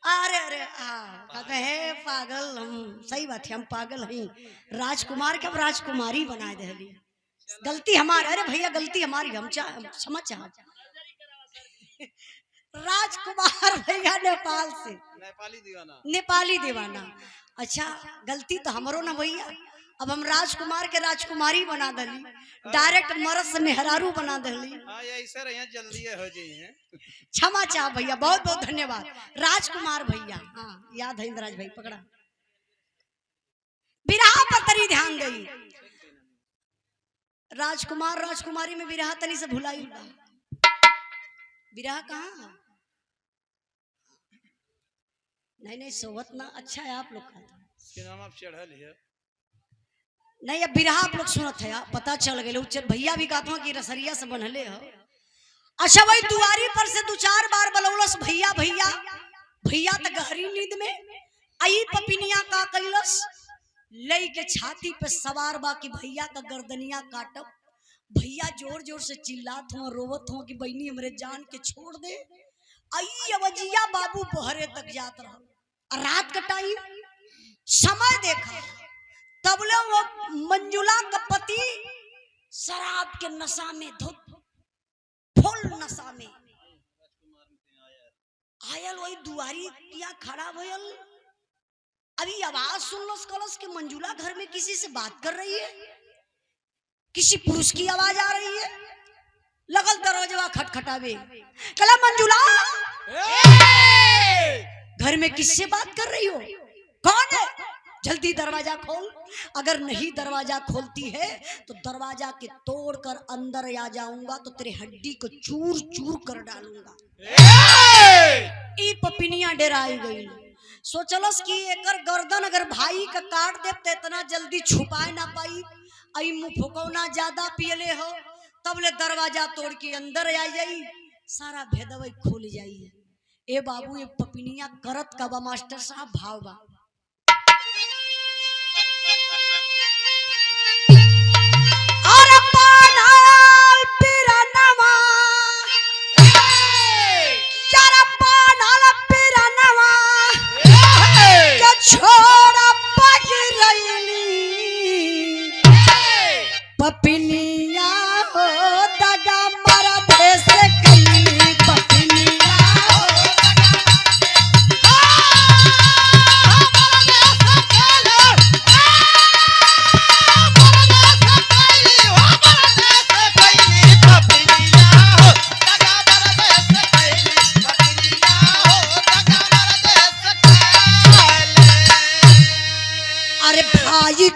Speaker 1: अरे अरे कहते हैं पागल हम, सही बात है हम पागल हैं, राजकुमार के अब राजकुमारी बनाए दे, गलती हमारी, अरे भैया गलती हमारी, हम समझ चाह राजकुमार भैया नेपाल से, नेपाली दीवाना। अच्छा गलती तो हमरो ना भैया, अब हम राजकुमार के राजकुमारी बना दली, डायरेक्ट मर्द से मेहरारू बना दली।
Speaker 2: ऐसे रहिए जल्दी हो जाइए।
Speaker 1: क्षमा चाह भैया, बहुत बहुत धन्यवाद राजकुमार भैया। हाँ याद है इंद्राज भाई पकड़ा। विराह पर तरी ध्यान गई, राजकुमार राजकुमारी में विराह तनी से भुलाई, विराह कहाँ? नहीं सोवत ना, अच्छा है आप लोग का
Speaker 2: चढ़ल है
Speaker 1: नहीं, अब बिरहा आप लोग सुनत है, पता चल गए भैया भी कहते कि रसरिया से बनले हो। अच्छा भाई दुआरी पर से 2-4 बार बलौलस भैया भैया भैया तो गहरी नींद में आई पपिनिया का कैलस, लई के छाती पे सवार बा कि भैया का गर्दनिया काटब। भैया जोर जोर से चिल्लात हो, रोवत हो कि बहनी हमरे जान के छोड़ दे। आई अवजिया बाबू बहरे तक जात रहा, रात का टाइम समय देखा, तबले वो मंजुला का पति शराब के नशा में फुल नशा में आयल, वही दुआरी किया खड़ा भयल। अभी आवाज सुनलस कलस कि मंजुला घर में किसी से बात कर रही है, किसी पुरुष की आवाज आ रही है। लगल दरवाजा खटखटावे, कला मंजुला घर में किससे बात कर रही हो, कौन है, जल्दी दरवाजा खोल। अगर नहीं दरवाजा खोलती है तो दरवाजा के तोड़कर अंदर आ जाऊंगा तो तेरे हड्डी को चूर चूर कर डालूंगा। ई पपिनिया डराई गई, सोचलस कि एकर गर्दन अगर भाई का काट दे तो इतना जल्दी छुपाए ना पाई। आई मुंह फुकौना ज्यादा पियले हो, तब ले दरवाजा तोड़ के अंदर आ जाई, सारा भेदवई खुल जाई। ए बाबू ये पपिनिया करत का बा मास्टर साहब, भाव बा छोड़ा पपिनिया हो दगा मरा देश कली, पपिनिया हो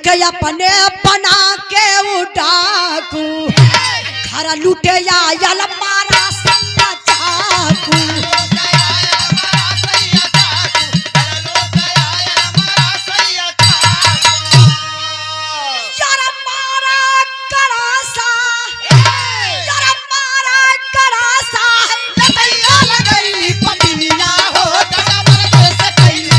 Speaker 1: के अपने बना के उठाकू, घर लुटे आयल मारा सैया चाकू। यार मारा गड़ासा, यार मारा गड़ासा है, लटैया लगई पपिनिया हो दगा मर से कैली,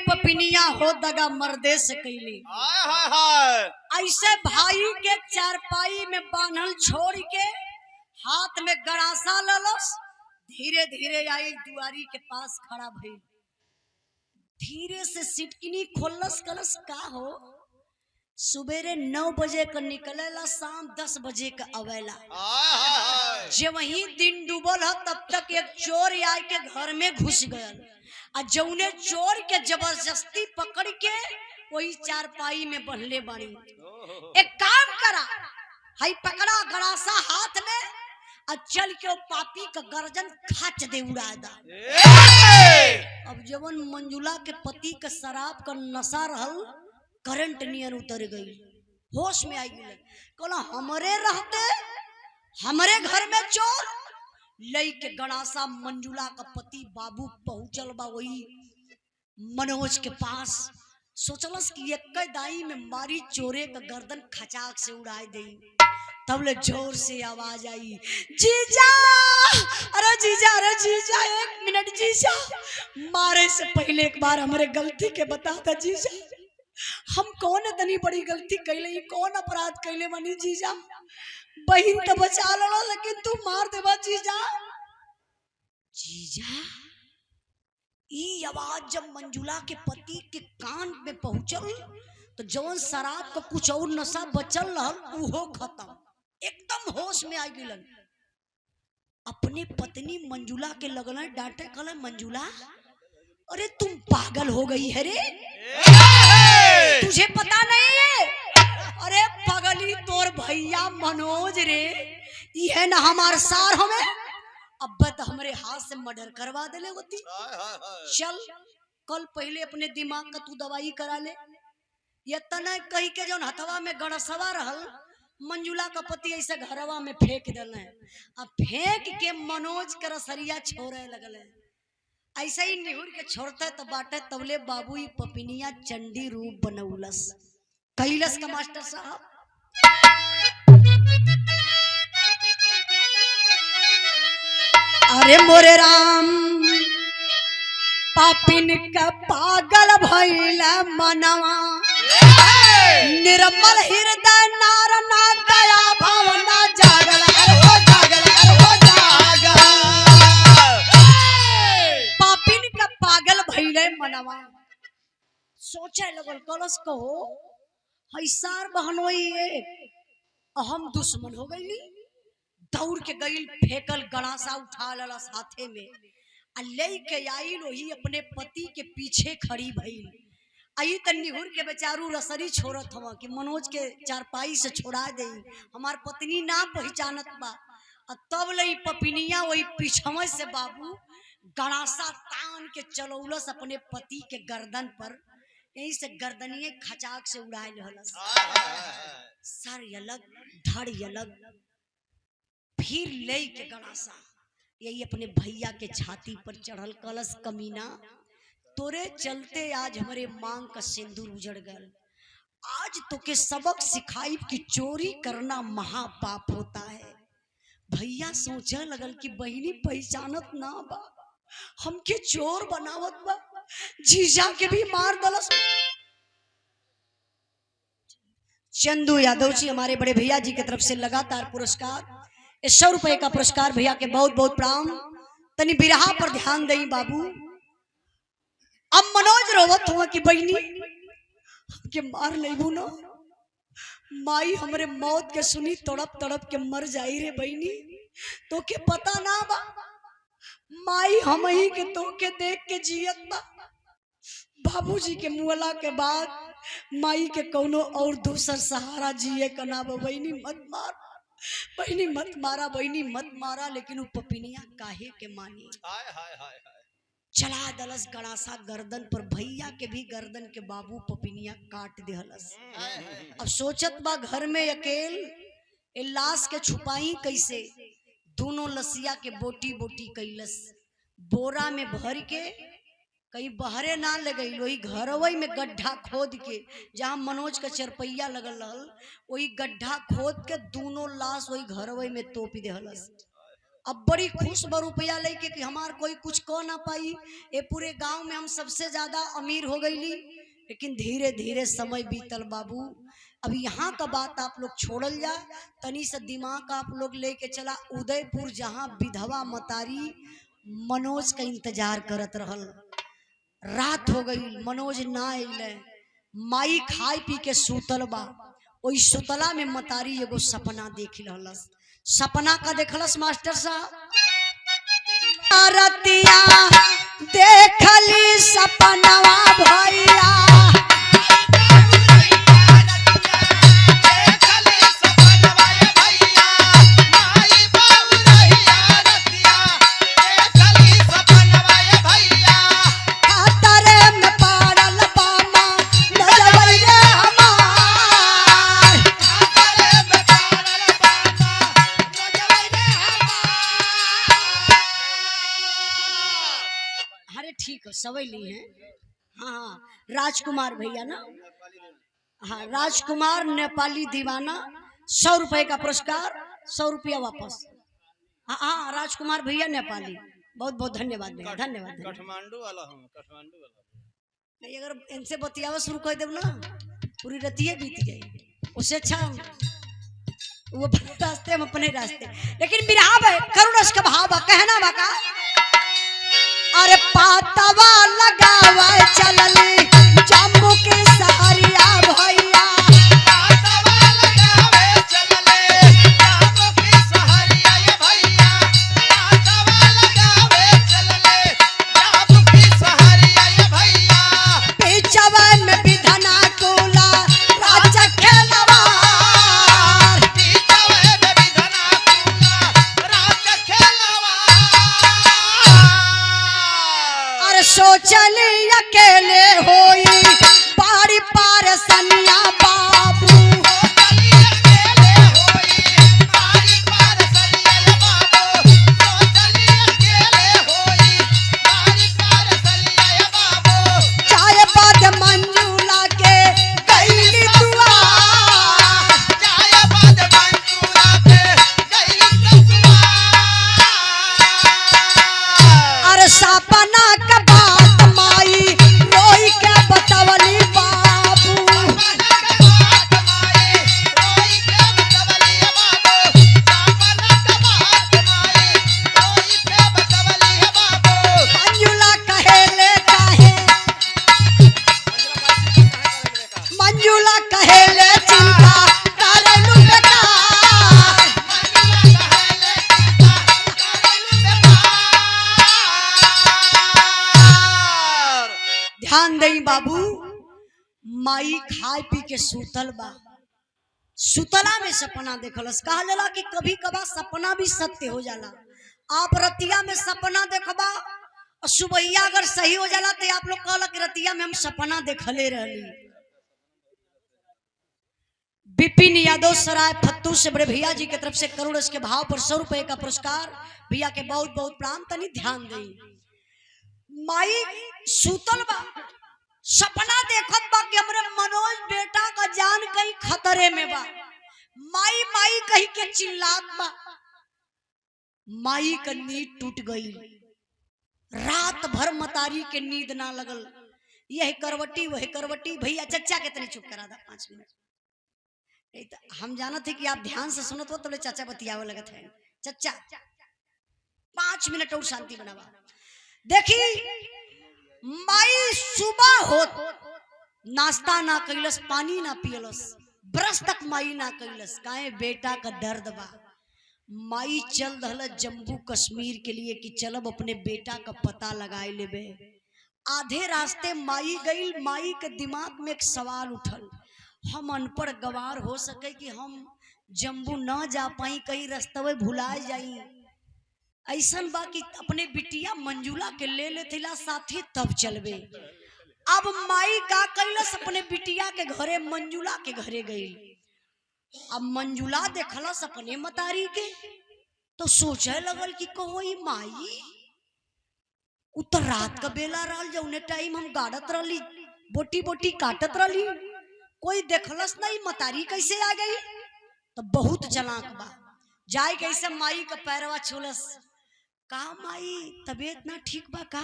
Speaker 1: पपिनिया हो दगा मर्दे से कैली। ऐसे भाई के चारपाई में बांधल छोड़ के हाथ में गड़ासा ललस, धीरे धीरे आई दुआरी के पास खड़ा भइल, धीरे से सिटकिनी खोलस, कलस का हो, सुबेरे 9 बजे का निकलेला, शाम 10 बजे का अवेला। जब वही दिन डूबल है तब तक एक चोर आए के घर में घुस गया, और जौने चोर के जबरदस्ती पकड़ के वही चारपाई में बंधले बानी। एक काम करा, हई पकड़ा गड़ासा हाथ में और चल के पापी का गर्दन खाच दे, उड़ा दा। अब जवन मंजुला के पति का शराब का नशा रहल, करंट नियन उतर गई, होश में आई गई, कहला हमरे रहते हमरे घर में चोर, लई के गणासा मंजुला का पति बाबू पहुंचल बा वही मनोज के पास। सोचलस कि एक दाई में मारी चोरे का गर्दन खचाक से उड़ाई दे। तब ले जोर से आवाज आई, जीजा, अरे जीजा, अरे जीजा, 1 मिनट जीजा, मारे से पहले एक बार हमारे गलती के बता था जीजा, हम कौन इतनी बड़ी गलती कैले, कौन अपराध कैले बनी जीजा, बहन तो बचा लो लेकिन तू मार देवा जीजा। जीजा ई आवाज जब मंजुला के पति के कान में पहुंचल तो जौन शराब का कुछ और नशा बचल रहल उहो खत्म, एकदम होश में आ गइलन। अपने पत्नी मंजुला के लगल डांटे, कहले मंजुला अरे तुम पागल हो गई है रे, तुझे पता नहीं है? अरे पगली तोर भैया मनोज रे, ये ना हमार सार हमें अब तो हमारे हाथ से मर्डर करवा देले होती। चल कल पहले अपने दिमाग का तू दवाई करा ले। ये तना कही के जो हथवा में गणसवा रहल मंजुला का पति ऐसे घरवा में फेंक दिल है। अब फेंक के मनोज के रसरिया छोड़े लगल है। ऐसे ही निहुर के छोड़ते तो बाटे तबले बाबू ही पपिनिया चंडी रूप बनौलस कैलस का मास्टर साहब। अरे मोरे राम पापिन का पागल भइल मनवा, निर्मल हृदय नार ना दया भावना जागल, अरे हो जागल, अरे हो जागल। पापिन का पागल भइल मनवा, सोचे लगल कलश कहो हैसार बहनोई अहम दुश्मन हो गई। दौड़ के गईल फेंकल गणासा उठा लला साथे में आ ले के आई लोही अपने पति के पीछे खड़ी भइल। आई त निहुर के बेचारू रसरी छोड़त हवा कि मनोज के चारपाई से छोड़ा दे, हमार पत्नी ना पहचानत बा। तब लई पपिनिया वही पीछवे से बाबू गणासा तान के चलौलस अपने पति के गर्दन पर, यही से गर्दनिए खचाक से उड़ाए रहलस। सर अलग धड़ अलग, फिर ले के गणासा यही अपने भैया के छाती पर चढ़ल कलश, कमीना तोरे चलते आज हमारे मांग का सिंदूर उजड़ गल। आज तो के सबक सिखाई कि चोरी करना महापाप होता है। भैया सोचे लगल कि बहिनी पहचानत ना बा, हमके चोर बनावत बा, जीजा के भी मार दलस। चंदू यादव जी हमारे बड़े भैया जी की तरफ से लगातार पुरस्कार 100 रुपए का पुरस्कार, भैया के बहुत बहुत प्रणाम। तनी बिरहा पर ध्यान दई बाबू। अब मनोज रोवत हुआ कि बहनी के मार लेबू ना, माई हमरे मौत के सुनी तड़प तड़प के मर जाई रे बहनी, तो के पता ना बा माई हम ही के तो के देख के जियत बा। बाबूजी के मुअला के बाद माई के कोनो और दूसर सहारा जिए का ना बा। बहनी मत मार, बहनी मत मारा, बहनी मत मारा। लेकिन वो पपिनिया काहे के मानी, चला दलस गणासा गर्दन पर। भैया के भी गर्दन के बाबू पपिनिया काट देहलस। अब सोचत बा घर में अकेल ए लाश के छुपाई कैसे, दोनों लसिया के बोटी बोटी कैलस, बोरा में भर के कहीं बहरे ना ले गई। वही घरवई में गड्ढा खोद के जहाँ मनोज का चरपैया लगल रहल वही गड्ढा खोद के दोनों लाश वही घरवई में तोप देहलस। अब बड़ी खुश ब रुपया लेके कि हमार कोई कुछ कह ना पाई, ये पूरे गांव में हम सबसे ज्यादा अमीर हो गईली। लेकिन धीरे धीरे समय बीतल बाबू। अब यहाँ का बात आप लोग छोड़ल जा, तनी से दिमाग आप लोग लेके चला उदयपुर, जहाँ विधवा मतारी मनोज का इंतजार करत रहल। रात हो गई, मनोज ना अइले, माई खाई पी के सुतल बा। ओई सुतला में मतारी एगो सपना देख रहलस। सपना का देखलस मास्टर साहब, रतिया देखली सपनवा भैया, सवैली हैं। हाँ हाँ, राजकुमार भैया ना, हाँ राजकुमार नेपाली दीवाना, 100 रुपए का पुरस्कार, 100 रुपया वापस। हाँ हाँ, राजकुमार भैया नेपाली, बहुत बहुत धन्यवाद भैया, धन्यवाद।
Speaker 2: काठमांडू वाला हूँ, काठमांडू वाला।
Speaker 1: नहीं, अगर इनसे बतियावा शुरू कर देव ना पूरी रतिये बीत गई, उससे अच्छा वो अपने रास्ते, हम अपने रास्ते। लेकिन बिरहा है करुण का भाव कहना बाका, अरे पातवा लगावा चलली जम्मू के सहरिया भैया,
Speaker 2: पातवा लगावे चलले जम्मू की सहरिया ये भैया, पातवा लगावे चलले जम्मू की सहरिया ये भैया,
Speaker 1: पिछवा में विधना कोला राजा खेलवार,
Speaker 2: पिछवे में विधना कोला राजा खेलवार,
Speaker 1: अरे सोचली अकेले होई बाड़ी पार सनिया बाबू,
Speaker 2: सोचली अकेले होई बारी पार सलिया ये बाबू, सोचली अकेले होई बारी पार सलिया ये बाबू,
Speaker 1: चाय बाद मंजूला के गईली दुआर,
Speaker 2: जाय बाद मंजूरा पे गई ससुराल,
Speaker 1: अरे सपना का बात माई रोई के बतवली बाबू, मंजूला कहेले काहे, मंजूला कहेले चिंता करलू बेकार, ध्यान दई बाबू, माई खाए पी के सूतल बा, सुतला में सपना देखलस। कहा जाला कि कभी कभार सपना भी सत्य हो जाला। आप रतिया में सपना देखबा और सुबहिया अगर सही हो जाला तो आप लोग कहला कि रतिया में हम सपना देखले रहली। विपिन यादव सराय फत्तू से बड़े भैया जी की तरफ से करुण के भाव पर 100 रुपए का पुरस्कार, भैया के बहुत बहुत प्रणाम। तनी ध्यान देई, माई सूतल बा, सपना देखत बा कि हमरे मनोज बेटा का जान कहीं खतरे में बा, माई माई कहीं के चिल्लात बा। माई का नींद टूट गई, रात भर मतारी के नींद ना लगल, यह करवटी वह करवटी। भैया चचा के तनी चुप करा दा 5 मिनट, नहीं तो हम जानत थे कि आप ध्यान से सुनत हो तो चाचा बतियावे लगत है। चचा 5 मिनट और शांति बनावा। देखी माई सुबह होत नाश्ता ना कैलस, पानी ना पियलस, ब्रश तक माई ना कैलस, काहे बेटा का दर्द बा। माई चल दहल जम्मू कश्मीर के लिए कि चलब अपने बेटा का पता लगाए लेबे। आधे रास्ते माई गई, माई के दिमाग में एक सवाल उठल, हम अनपढ़ गवार हो सके कि हम जम्मू ना जा पाई, कहीं रास्ते भुला जाई। ऐसन बा कि अपने बिटिया मंजूला के ले लेथिला साथी तब चलबे। अब माई का कैलस, अपने बिटिया के घरे मंजूला के घरे गई। अब मंजूला देखलस अपने मतारी के तो सोचे लगल कि कोई माई उतर रात का बेला रहल, जौने टाइम हम गाड़त रहली, बोटी बोटी काटत रहली, कोई देखलस नहीं, मतारी कैसे आ गई। तो बहुत चलाक बा, जाए कैसे माई का पैरवा छुलस, का माई तबीयत ना ठीक बा का,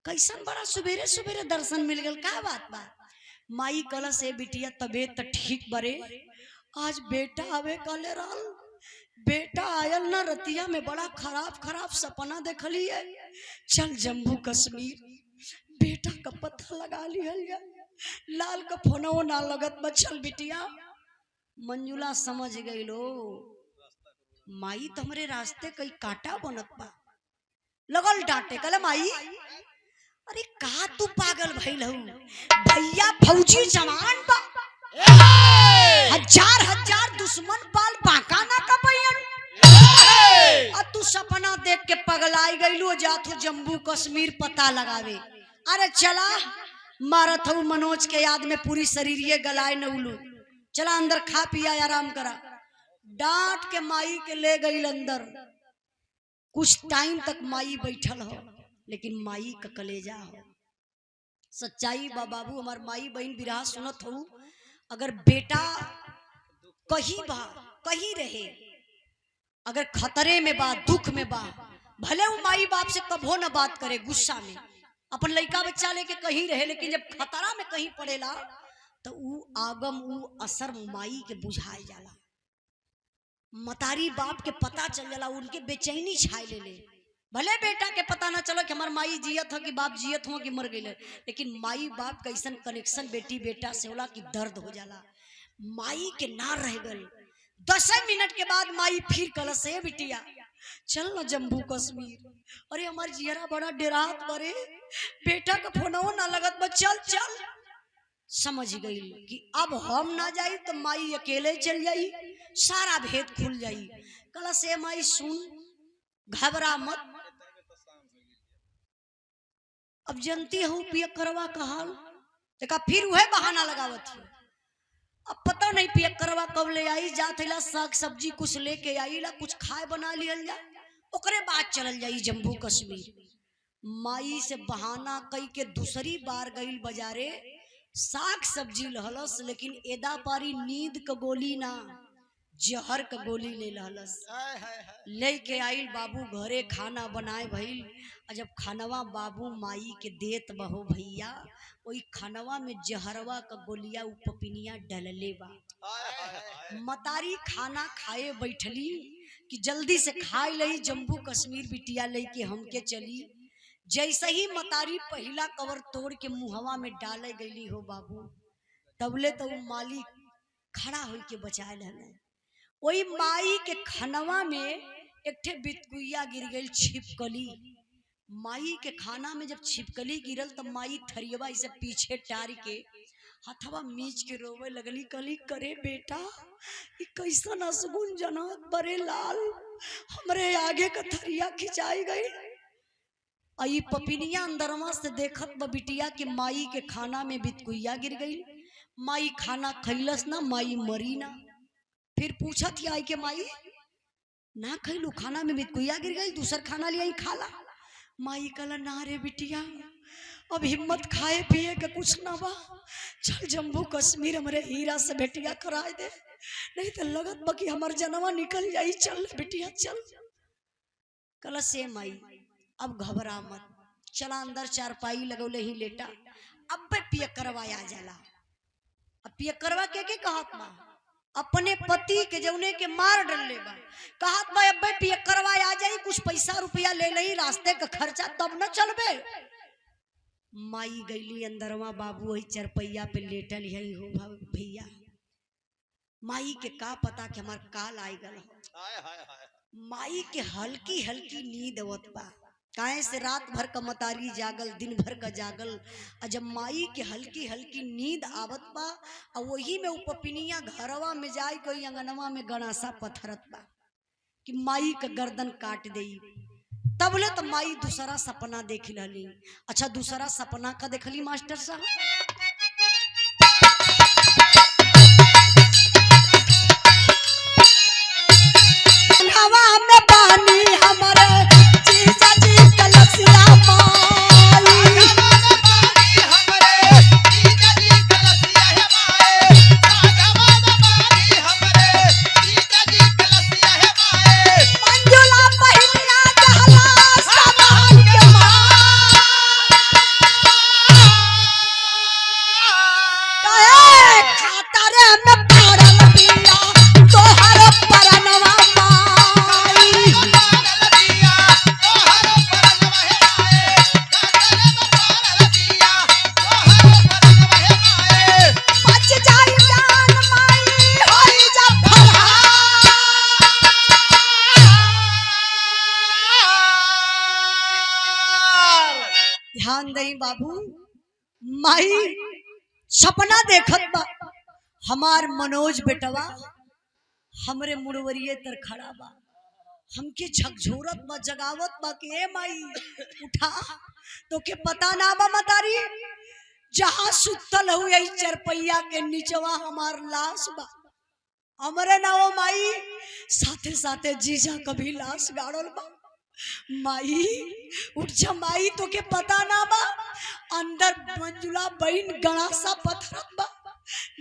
Speaker 1: कैसन बड़ा सुबेरे सुबेरे दर्शन मिल गल, का बात बा। माई कल से बिटिया तबीयत तो ठीक बरे, आज बेटा आवे कले रहल, बेटा आयल ना रतिया में बड़ा खराब खराब सपना देखली है, चल जम्मू कश्मीर बेटा का पता लगा लिहल जा। लाल का फोनो ना लगत बा, चल बिटिया। मंजूला समझ गई लो, माई तुम्हारे रास्ते कई काटा बनत बा, लगल डांटे, कल माई अरे का तू पागल भइल हूँ, भैया फौजी जवान बा, हजार हजार दुश्मन बाल बांका ना का बयन, और तू सपना देख के पगलाई गईलू, जाथू जम्मू कश्मीर पता लगावे। अरे चला मारत हूँ मनोज के याद में पूरी शरीर ये गलाए नउलू, चला अंदर खा पिया आराम करा। डांट के माई के ले गई अंदर, कुछ टाइम तक माई बैठल हो, लेकिन माई का कलेजा हो। सच्चाई बा बाबू, हमार माई बहन बिरहा सुनत हो, अगर बेटा कहीं बा कहीं रहे, अगर खतरे में बा दुख में बा, भले वो माई बाप से कभो न बात करे गुस्सा में, अपन लड़का बच्चा लेके कहीं रहे, लेकिन जब खतरा में कहीं पड़ेला तो ऊ आगम ऊ असर माई के बुझाए जाला। मतारी बाप के पता चल जाला, उनके बेचैनी छाए ले। भले बेटा के पता ना चलो कि हमार माई जियत हो कि बाप जियत हो कि मर गई, लेकिन माई बाप का ऐसा कनेक्शन बेटी बेटा से होला कि दर्द हो जाला। माई के ना रह गल 10 मिनट के बाद माई फिर कल से बिटिया चल ना जम्मू कश्मीर। अरे हमार जियरा बड़ा डेरात बरे, बेटा का फोनवो ना लगत बा, चल चल। समझ गई कि अब हम ना जाई तो माई अकेले चल जाई, सारा भेद खुल जाई। कल से माई सुन, घबरा मत। अब जनती हूँ पिया करवा का हाल, देखा फिर वह बहाना लगावत है। अब पता नहीं पिया करवा कब ले आई, जात हिला साग सब्जी कुछ लेके आई ला, कुछ खाए बना लियल जा, ओकरे बाद चलल जाई जम्मू कश्मीर। माई से बहाना कई के दूसरी बार गई बाजारे, साग सब्जी लहलस, लेकिन एदा पारी नींद का गोली ना जहर का गोली ले लहलस। लेके आइल बाबू घरे खाना बनाए भइल, और जब खानवा बाबू माई के देत बहो भैया, वही खानवा में जहरवा का गोलिया उ पपिनिया डलले बा। मतारी खाना खाए बैठली कि जल्दी से खाए लही, जम्मू कश्मीर बिटिया लेके हमके चली। जैसे ही मतारी पहला कवर तोड़ के मुहवा में डाले गईली हो बाबू, तबले तो मालिक खड़ा हो के बचाए लहले। वही माई के खनवा में एक ठे बितकुइया गिर गई, छिपकली। माई के खाना में जब छिपकली गिरल तो माई थरियवा इसे पीछे टार के हथवा मीच के रोवे लगली, कली करे बेटा ये कैसा असगुन जनात बरे लाल, हमरे आगे का थरिया खिंचाई गई। आई पपिनिया अंदरवा से देखत ब बिटिया के माई के खाना में बितकुइया गिर गई। माई खाना खैलस ना, माई मरी ना। फिर पूछत आई के माई ना खैलू, खाना में बितकुइया गिर गई, दूसर खाना लिया खाला। माई कहला ना रे बिटिया, अब हिम्मत खाए पिए के कुछ ना बा, चल जम्मू कश्मीर हमरे हीरा से बेटिया कराए दे, नहीं तो लगत बा कि हमार जनवा निकल जाई, चल बिटिया चल। कहला से माई अब घबरा मत, चला अंदर चारपाई लगौले ही लेटा, अब पिया करवाया जाला। अब पिया करवा के कहत बा अपने पति के जौने के मार डलले बा, कहत बा अब पिया करवा आ जाई, कुछ पैसा रुपया ले लही रास्ते का खर्चा, तब न चलबे। माई गईली अंदरवा बाबू वही चरपैया पे लेटल यही हो भैया। माई के का पता कि हमार काल आई गल। माई के हल्की हल्की नींद आवत बा, काहे से रात भर का मतारी जागल, दिन भर का जागल। और जब माई के हल्की हल्की नींद आवत बा, और वही में उपपिनिया घरवा में जाए कोई अंगनवा में गणासा पथरत बा कि माई का गर्दन काट देई। तब ले तो माई दूसरा सपना देख लली। अच्छा दूसरा सपना का देखली मास्टर साहब, हवा में पानी हमारे जीजा जी कलसिया माई, मंजुला पहिनिया कहला सामान के कहे खातर में पड़ल दिया तोहर परनवा माई। बच जाई जान माई होई जा फरहार। ध्यान दई बाबू, माई सपना देखत बा हमार मनोज बेटवा हमरे मुड़वरिये तर खड़ा बा, हमके झकझोरत बा, जगावत बा कि ए माई उठा, तो के पता ना बा मतारी जहां सुतल हुई चरपैया के नीचवा हमार लाश बा, हमरे नाव माई साथे साथे जीजा कभी लाश गाड़ल बा। माई उठ जा माई, तो के पता ना बा अंदर मंजुला बहन गणासा पत्थरत बा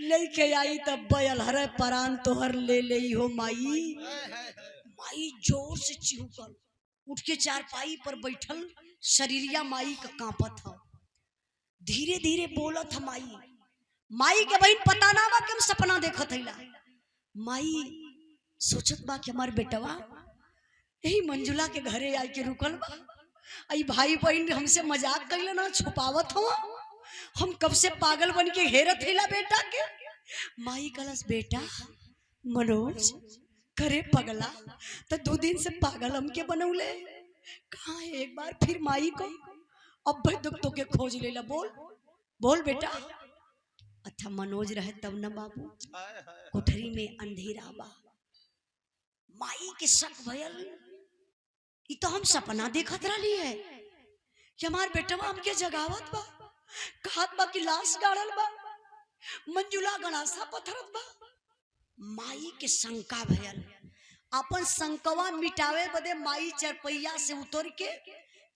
Speaker 1: लेके आई तब बयल हरे परान तोहर ले ले हो माई। माई जोर से चिहुकल, उठ के चारपाई पर बैठल, शरीरिया माई का कांपत ह, धीरे धीरे बोलत ह माई। माई के बहन पता ना बा कि हम सपना देखत हईला। माई सोचत बा कि हमार बेटवा यही मंजुला के घरे आई के रुकल बा, आई भाई बहन हमसे मजाक कैले ना छुपावत हो, हम कब से पागल बन के हेरत हिला बेटा के। माई कलस बेटा मनोज करे पगला तो 2 दिन से पागल हमके बनौले कहाँ है, एक बार फिर माई को अब भाई दुख तो के खोज लेला, बोल बोल बेटा। अच्छा मनोज रहे तब न बाबू, कोठरी में अंधेरा बा, माई के शक भयल ई तो हम सपना देखत रही है कि हमार बेटवा हमके जगावत बा, कहत बा कि लाश गाड़ल बा, मंजुला गणासा पत्थरत बा। माई के शंका भयल, अपन शंकवा मिटावे बदे माई चरपैया से उतर के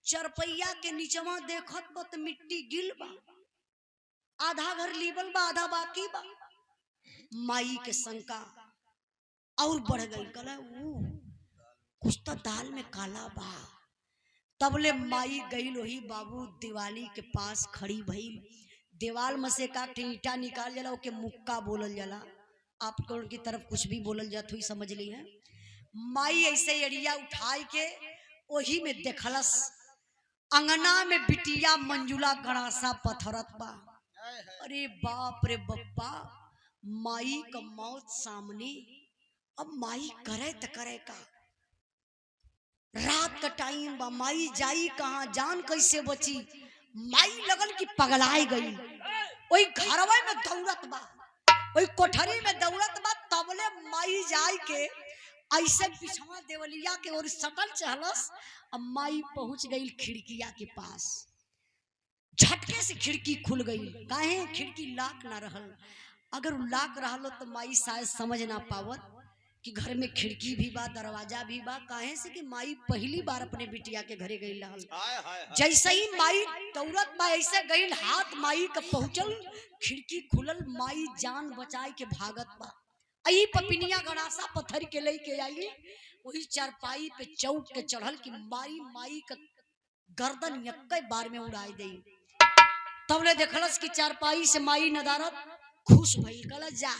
Speaker 1: चरपैया के नीचवा देखत बा तो मिट्टी गिल बा, आधा घर लीबल बा आधा बाकी बा। माई के शंका और बढ़ गई, कहला कुछ तो दाल में काला बा। तबले माई गई लोही बाबू दिवाली के पास खड़ी भइल, देवाल में से का ईटा निकाल जाला, ओके मुक्का बोलल जाला, आप कौन की तरफ कुछ भी बोलल जात हुई समझ ली है। माई ऐसे एड़िया उठाई के वही में देखलस अंगना में बिटिया मंजुला गणासा पत्थरत बा। अरे बाप रे बप्पा, माई का मौत सामने, अब माई करे त करे का, रात का टाइम बा, माई जाई कहाँ, जान कैसे बची। माई लगल कि पगलाए गई, वही घरवा में दौड़त बा, वही कोठरी में दौड़त बा। तबले माई जाई के ऐसे पिछवा देवलिया के और सटल चहलस, अब माई पहुंच गई खिड़किया के पास, झटके से खिड़की खुल गई। काहे खिड़की लाक ना रहल, अगर लाक रहलो तो माई शायद समझ ना पावत कि घर में खिड़की भी बा दरवाजा भी बा। काहे से कि माई पहली बार अपने बिटिया के घरे गई रहल। जैसे ही माई दौड़त बा ऐसे गई, हाथ माई का पहुंचल, खिड़की खुलल, माई जान बचाए के भागत बा। आई पपिनिया गणासा पत्थर के लेके आई, वही चारपाई पे चौक के चढ़ल कि माई का गर्दन यक्के बार में उड़ाई दे। तबले देखलस कि चारपाई से माई नदारत, खुश भइल, कहला जा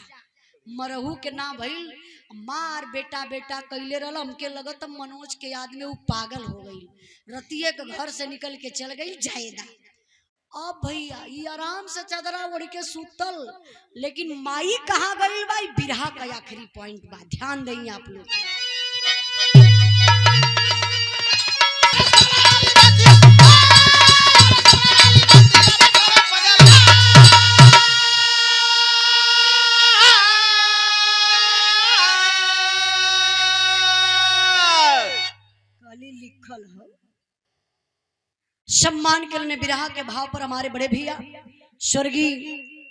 Speaker 1: मरहू के ना भइल, मार बेटा बेटा कैले रहल। हमके लगत मनोज के याद में वो पागल हो गई, रतिये के घर से निकल के चल गई जायदा। अब भैया ये आराम से चादरा ओढ़ के सुतल, लेकिन माई कहाँ गई बा, बिरहा का आखिरी पॉइंट बा, ध्यान देंगे आप लोग। लिखल है सम्मान के लिए बिरहा के भाव पर हमारे बड़े भैया स्वर्गीय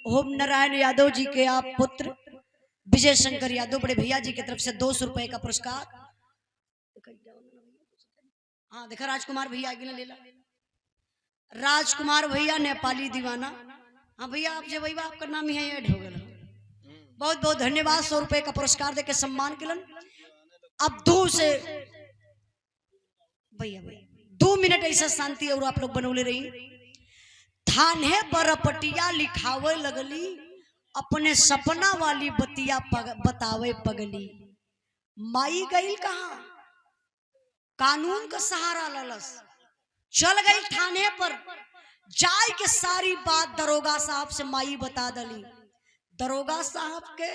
Speaker 1: होम नारायण यादव जी के आप पुत्र विजय शंकर यादव बड़े भैया जी की तरफ से 200 रुपए का पुरस्कार। हाँ देखा राजकुमार भैया आगे ले ला, राजकुमार भैया नेपाली दीवाना। हाँ भैया आप जब आपका नाम ही ऐड हो गया, बहुत बहुत धन्यवाद। 100 रुपए का पुरस्कार देके सम्मान के लिए। अब 2 से भैया 2 मिनट ऐसा शांति और आप लोग बनौले रही। थाने पर पटिया लिखावे लगली, अपने सपना वाली बतिया बतावे पगली। माई गई कहाँ, कानून का सहारा ललस, चल गई थाने पर, जाय के सारी बात दरोगा साहब से माई बता दली। दरोगा साहब के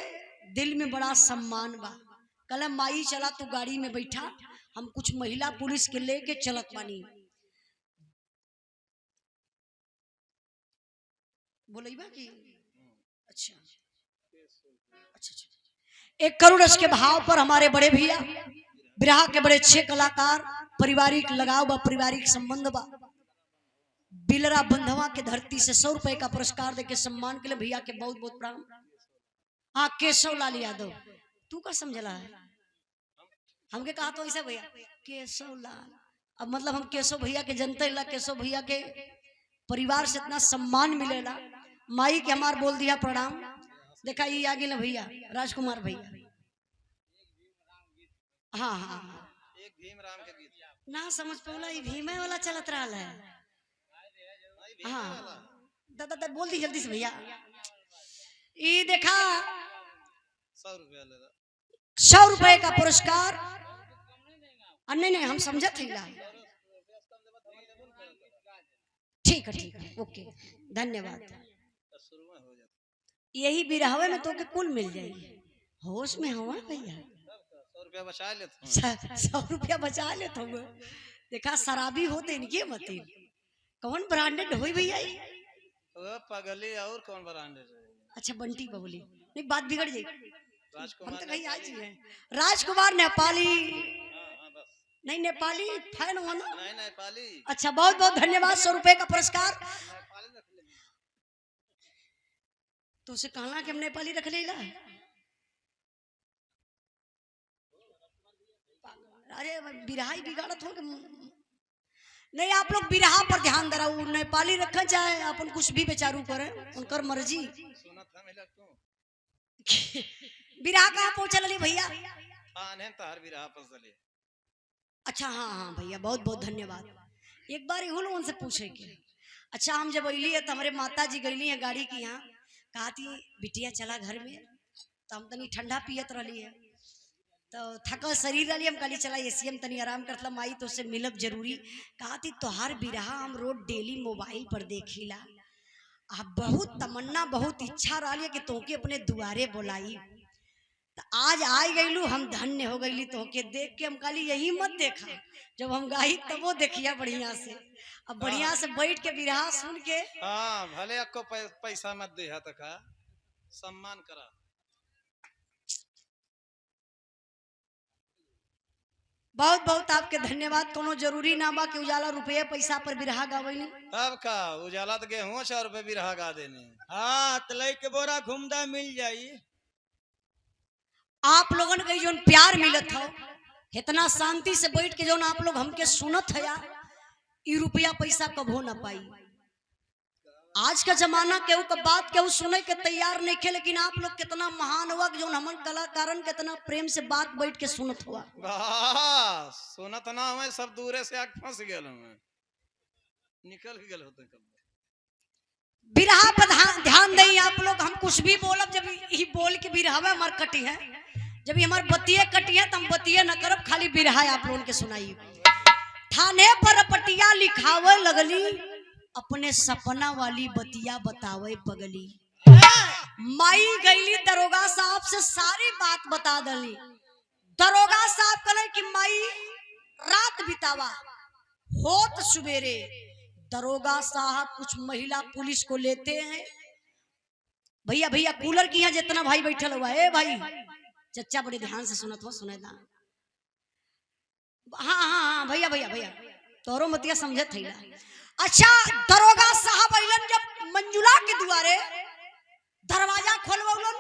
Speaker 1: दिल में बड़ा सम्मान बा, कहला माई चला तू गाड़ी में बैठा, हम कुछ महिला पुलिस के लेके चलत बानी। बोलेबा कि अच्छा अच्छा 1 करोड़ के भाव पर हमारे बड़े भैया बिरहा के बड़े अच्छे कलाकार, पारिवारिक लगाव बा, पारिवारिक संबंध बा। बिलरा बंधवा के धरती से 100 रुपए का पुरस्कार देके सम्मान के लिए भैया के बहुत बहुत प्रणाम। हाँ केशव लाल यादव, तू का समझला है, हमके कहा तो ऐसा भैया केशव लाल, अब मतलब हम केशव भैया के जनते ला, केशव भैया के परिवार से इतना सम्मान मिलेला। माई के हमार बोल दिया प्रणाम। देखा ये आगे ना भैया राजकुमार भैया। हाँ हाँ हाँ
Speaker 2: एक भीम राम के गीत
Speaker 1: ना समझ पौला, ये भीमे वाला चलत रहा है। हाँ दादा दादा बोल दी जल्दी से भैया। ये देखा
Speaker 2: 100 रुपया ले रहा
Speaker 1: 100 रुपए का पुरस्कार। नहीं नहीं हम समझत थे ला। ठीक है ओके धन्यवाद।
Speaker 2: शुरू में हो जाता
Speaker 1: यही बिरहवे में तो के कुल मिल जाएगी। होश में हुआ भैया
Speaker 2: 100 रुपया बचा लेते
Speaker 1: 100 रुपया बचा ले तुम। देखा शराबी होते इनके मती कौन ब्रांडेड हुई भैया ये?
Speaker 2: वो पगली और कौन ब्रांड है?
Speaker 1: अच्छा बंटी बबली नहीं बात बिगड़ जाएगी। हम
Speaker 2: राजकुमार
Speaker 1: तो कहीं आज ही हैं। राजकुमार नेपाली
Speaker 2: हाँ बस
Speaker 1: नहीं नेपाली फैन हो ना।
Speaker 2: नहीं नेपाली
Speaker 1: अच्छा बहुत बहुत धन्यवाद 100 रुपए का पुरस्कार।
Speaker 2: नेपाली रख ले
Speaker 1: तो उसे कहना कि हम नेपाली रख लेला। अरे बिरहाई बिगाड़त हो नहीं। आप लोग बिरहा पर ध्यान दे रहा नेपाली रखा चाहे अपन कुछ भी बेचारू करे उनकर मर्जी।
Speaker 2: सुना था मिला तू
Speaker 1: बिरहा कहाँ पहुंचल अली भैया?
Speaker 2: आने तार भी रहा पसले।
Speaker 1: अच्छा हाँ हाँ भैया बहुत बहुत धन्यवाद। एक बार इहो लोगन से पूछे के। अच्छा हम जब अली है तो हमारे माता जी गईली है गाड़ी की यहाँ कहा थी बिटिया चला घर में तो हम तनी ठंडा पियत रही है तो थकल शरीर रही हम कहली चला एसी हम तनी आराम करतला माई तो उससे मिलब जरूरी। कहा थी तोहार बिरहा हम रोज डेली मोबाइल पर देखीला। अब बहुत तमन्ना बहुत इच्छा रही है कि तोके अपने दुआरे बुलाई तो आज आई गईलू हम धन्य हो गईली तोके देख के। हम कहली यही मत देखा जब हम गाई तब वो देखिया बढ़िया से। अब बढ़िया से बैठ के बिरहा सुन के
Speaker 2: हाँ भले आपको पैसा मत दे हा तक सम्मान करा।
Speaker 1: बहुत बहुत आपके धन्यवाद। कोनो जरूरी ना बा कि उजाला रुपये पैसा पर बिरहा गावैनी।
Speaker 2: तब का उजाला तो गेहूं 4 रुपए भी रहा गा देने।
Speaker 3: हाँ तलई के बोरा घूमदा मिल जाई।
Speaker 1: आप लोगन के जो प्यार मिलत हो इतना शांति से बैठ के जो आप लोग हमके सुनत है यार ये रुपया पैसा कभो ना पाई। आज का जमाना केहू का बात केहू सुने के तैयार नहीं खे लेकिन आप लोग कितना महान हुआ जो हमन कलाकारन कितना प्रेम से बात बैठ के सुनत हुआ।
Speaker 2: सुनत ना हुए सब दूरे से आग फंस गए निकल गए होते कब।
Speaker 1: बिरहा पर ध्यान दें आप लोग। हम कुछ भी बोलब जब ही बोल के बिरहा में हमार कटी है जब हमारे बतिये कटी है तो हम बतिये न करब खाली बिरहा आप लोगों के सुनाई। थाने पर पटिया लिखावे लगली अपने सपना वाली बतिया बतावे पगली। माई गईली दरोगा साहब से सारी बात बता दली। दरोगा साहब कहले कि माई रात बितावा होत सवेरे। दरोगा साहब कुछ महिला पुलिस को लेते हैं। भैया भैया कूलर की यहाँ जितना भाई बैठल हुआ है भाई चच्चा बड़े ध्यान से सुनत हो सुने दा। हाँ हाँ हाँ भैया भैया भैया तोरो मतिया समझत है। अच्छा दरोगा साहब अइलन जब मंजुला के दुआरे दरवाजा खोलवलन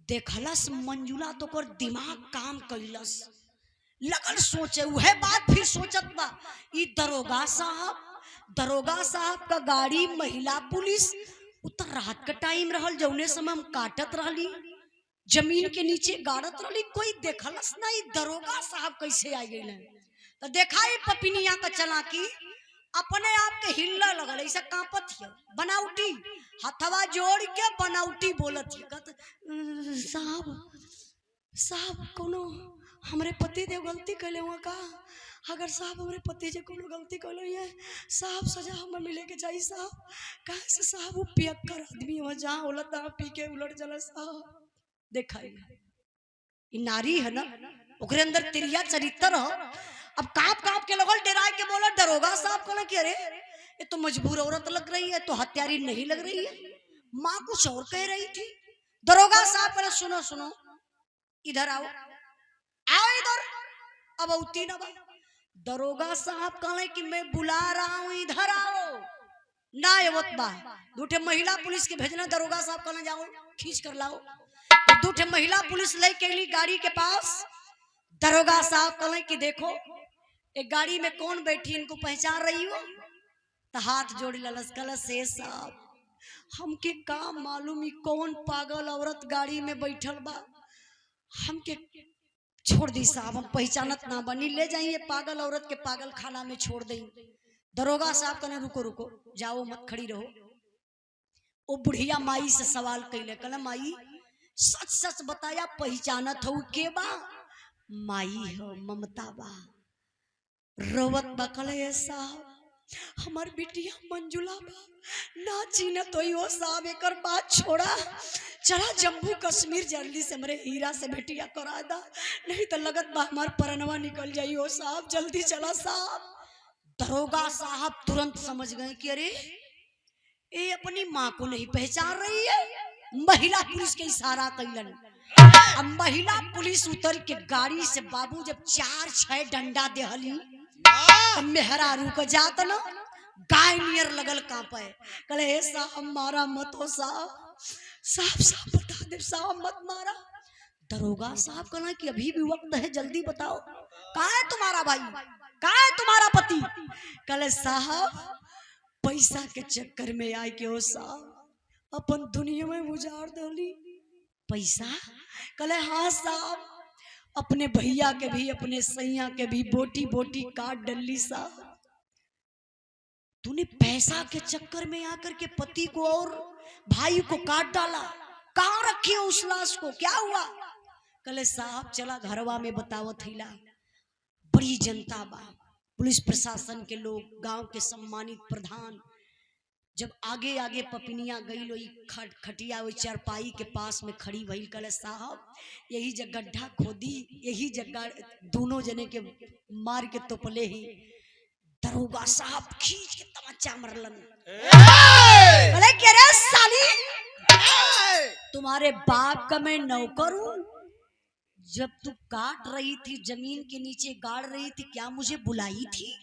Speaker 1: देखलस मंजुला तो कर दिमाग काम कैलस लगल सोचे वह बात फिर सोचत बा ई दरोगा साहब का गाड़ी महिला पुलिस उतर रात का टाइम रहल जौने समय हम काटत रहली जमीन के नीचे गाड़त रहली कोई देखलस ना ई दरोगा साहब कैसे आ गए। तो देखा ही पपिनिया का चलाकी अपने आप के हिल्ला लगल ऐसा कांपत है बनावटी हथवा जोड़ के बनावटी बोलत है साहब कोनो हमरे पति देव गलती कैले हुआ का अगर साहब हमरे पति जे कोनो गलती कैले है साहब सजा हमें मिले के चाहिए साहब कहे से साहब वो पियक्कर आदमी हो जहाँ उलट पी के उलट चला साहब। देखा ये नारी है ना ओकरे अंदर तिरिया चरित्र हो। अब कांप के लगल डराए के बोला दरोगा साहब को ना कि अरे ये तो मजबूर औरत लग रही है तो हत्यारी नहीं लग रही है। माँ कुछ और कह रही थी। दरोगा साहब बोला सुनो सुनो इधर आओ इधर। अब औती ना दरोगा साहब कहले कि मैं बुला रहा हूं इधर आओ ना एवत बा। दूठे महिला पुलिस के भेजना दरोगा साहब कहना जाओ खींच कर लाओ। तो दूठे महिला पुलिस ले के ली गाड़ी के पास। दरोगा साहब कहले कि देखो एक गाड़ी में कौन बैठी इनको पहचान रही हो? तो हाथ जोड़ी ललस कलस से साहब हमके का मालूम ही कौन पागल औरत गाड़ी में बैठल बा, हमके छोड़ दी साहब, हम पहचानत ना बनी, ले जाइए पागल औरत के पागल खाना में छोड़ दें। दरोगा साहब कहने रुको रुको, जाओ मत, खड़ी रहो। वो बुढ़िया माई से सवाल कैले, कहले माई सच सच बताया पहचानत हो के बा? माई हो ममता बा, रोवत बा। कहले साहब हमार बिटिया मंजुला बा, ना चीनत होई हो साहब, एकर बात छोड़ा, चला जम्मू कश्मीर जल्दी से मेरे हीरा से भेटिया करा दा, नहीं तो लगत बा हमार परनवा निकल जाई हो साहब, जल्दी चला साहब। दरोगा साहब तुरंत समझ गए कि अरे ये अपनी माँ को नहीं पहचान रही है। महिला पुलिस के इशारा कैलन। अब महिला पुलिस उतर के गाड़ी से बाबू जब 4-6 डंडा देहली, मेहरारू को जात न गाय नियर लगल कांपे। कहले हे साहब मारा मत हो साहब, साहब साहब बता दे साहब मत मारा। दरोगा साहब कहना कि अभी भी वक्त है, जल्दी बताओ कहाँ है तुम्हारा भाई, कहाँ है तुम्हारा पति? कहले साहब पैसा के चक्कर में आए के हो साहब अपन दुनिया में उजाड़ दली। पैसा? कहले हाँ साहब, अपने भैया के भी अपने सैया के भी बोटी बोटी काट डली साहब। तूने पैसा के चक्कर में आकर के पति को और भाई को काट डाला, कहाँ रखी हो उस लाश को, क्या हुआ? कहले साहब चला घरवा में बतावत हिला, बड़ी जनता बा, पुलिस प्रशासन के लोग, गांव के सम्मानित प्रधान। जब आगे आगे पपिनिया गई लो खटिया वही चारपाई के पास में खड़ी भई। कहले साहब यही जगह गड्ढा खोदी, यही जगह दोनों जने के मार के तोपले ही। दरोगा साहब खींच के तमच्चा मरलन। बोले कि अरे साली तुम्हारे बाप का मैं नौकर हूं? जब तू काट रही थी जमीन के नीचे गाड़ रही थी, क्या मुझे बुलाई थी?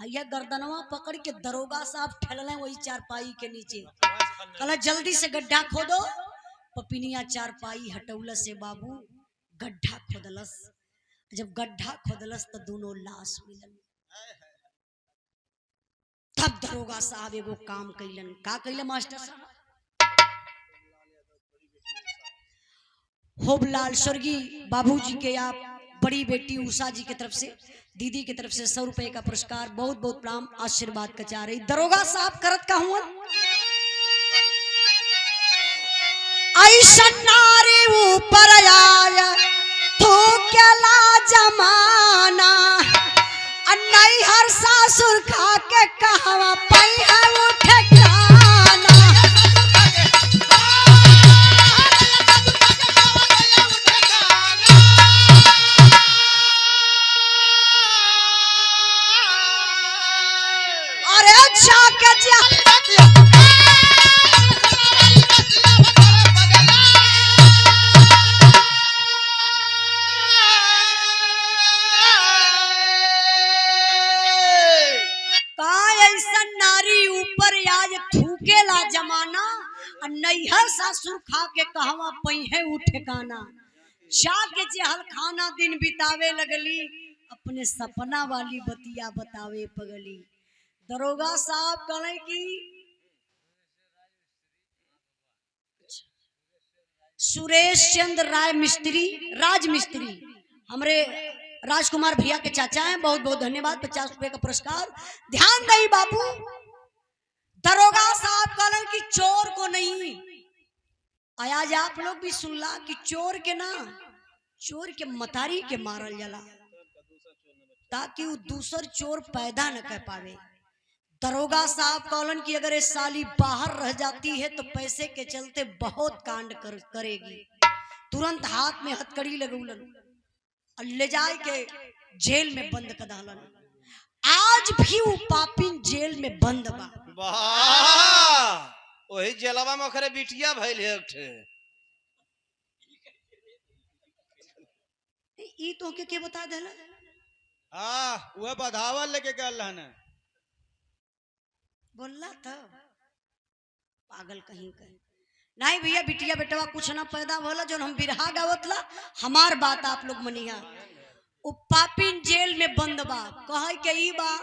Speaker 1: हैया गर्दनवा पकड़ के दरोगा साहब ठेलने वही चारपाई के नीचे। कहला जल्दी से गड्ढा खोदो। पपिनिया चारपाई हटौलस से बाबू गड्ढा खोदलस। जब गड्ढा खोदलस तो दोनों लाश मिलन। तब दरोगा साहब एगो काम कैलन। का कैले मास्टर साहब? होबलाल स्वर्गीय बाबूजी के आप बड़ी बेटी उषा जी की तरफ से, दीदी की तरफ से 100 रुपए का पुरस्कार, बहुत बहुत प्रणाम, आशीर्वाद का चाह रही। दरोगा साहब करत का हुआ ऐसा नारी ऊपर आया तो क्या ला जमाना, नहीं हर सासुर खा के कहवा पई है उठे गाना। अरे जाके जा जमाना, नैहर सासुर खा के कहवा पही उठे गाना। जाके जहल खाना दिन बितावे लगली, अपने सपना वाली बतिया बतावे पगली। दरोगा साहब कहले कि सुरेश चंद्र राय मिस्त्री, राज मिस्त्री, हमरे राजकुमार भैया के चाचा हैं, बहुत बहुत धन्यवाद, 50 रुपए का पुरस्कार। ध्यान दई बाबू। दरोगा साहब कहलन कि चोर को नहीं, आज आप लोग भी सुनला कि चोर के ना, चोर के मतारी के मारल जाला ताकि वो दूसर चोर पैदा न कर पावे। दरोगा साहब कहलन कि अगर ये साली बाहर रह जाती है तो पैसे के चलते बहुत कांड करेगी। तुरंत हाथ में हथकड़ी लगौलन और ले जाए के जेल में बंद कर डालन। आज भी वो पापिन जेल में बंद बा।
Speaker 2: वही जेलवा में ओकरे बिटिया भइल है उठे।
Speaker 1: ई तो के बता देला?
Speaker 3: हां वह बधावा लेके गल रहने।
Speaker 1: बोलला था पागल कहीं कहीं नहीं भैया, बिटिया बेटवा कुछ ना पैदा होला जो हम बिरहा गावतला। हमार बात आप लोग मनिया। वो पापिन जेल में बंद बा, कहे के ई बा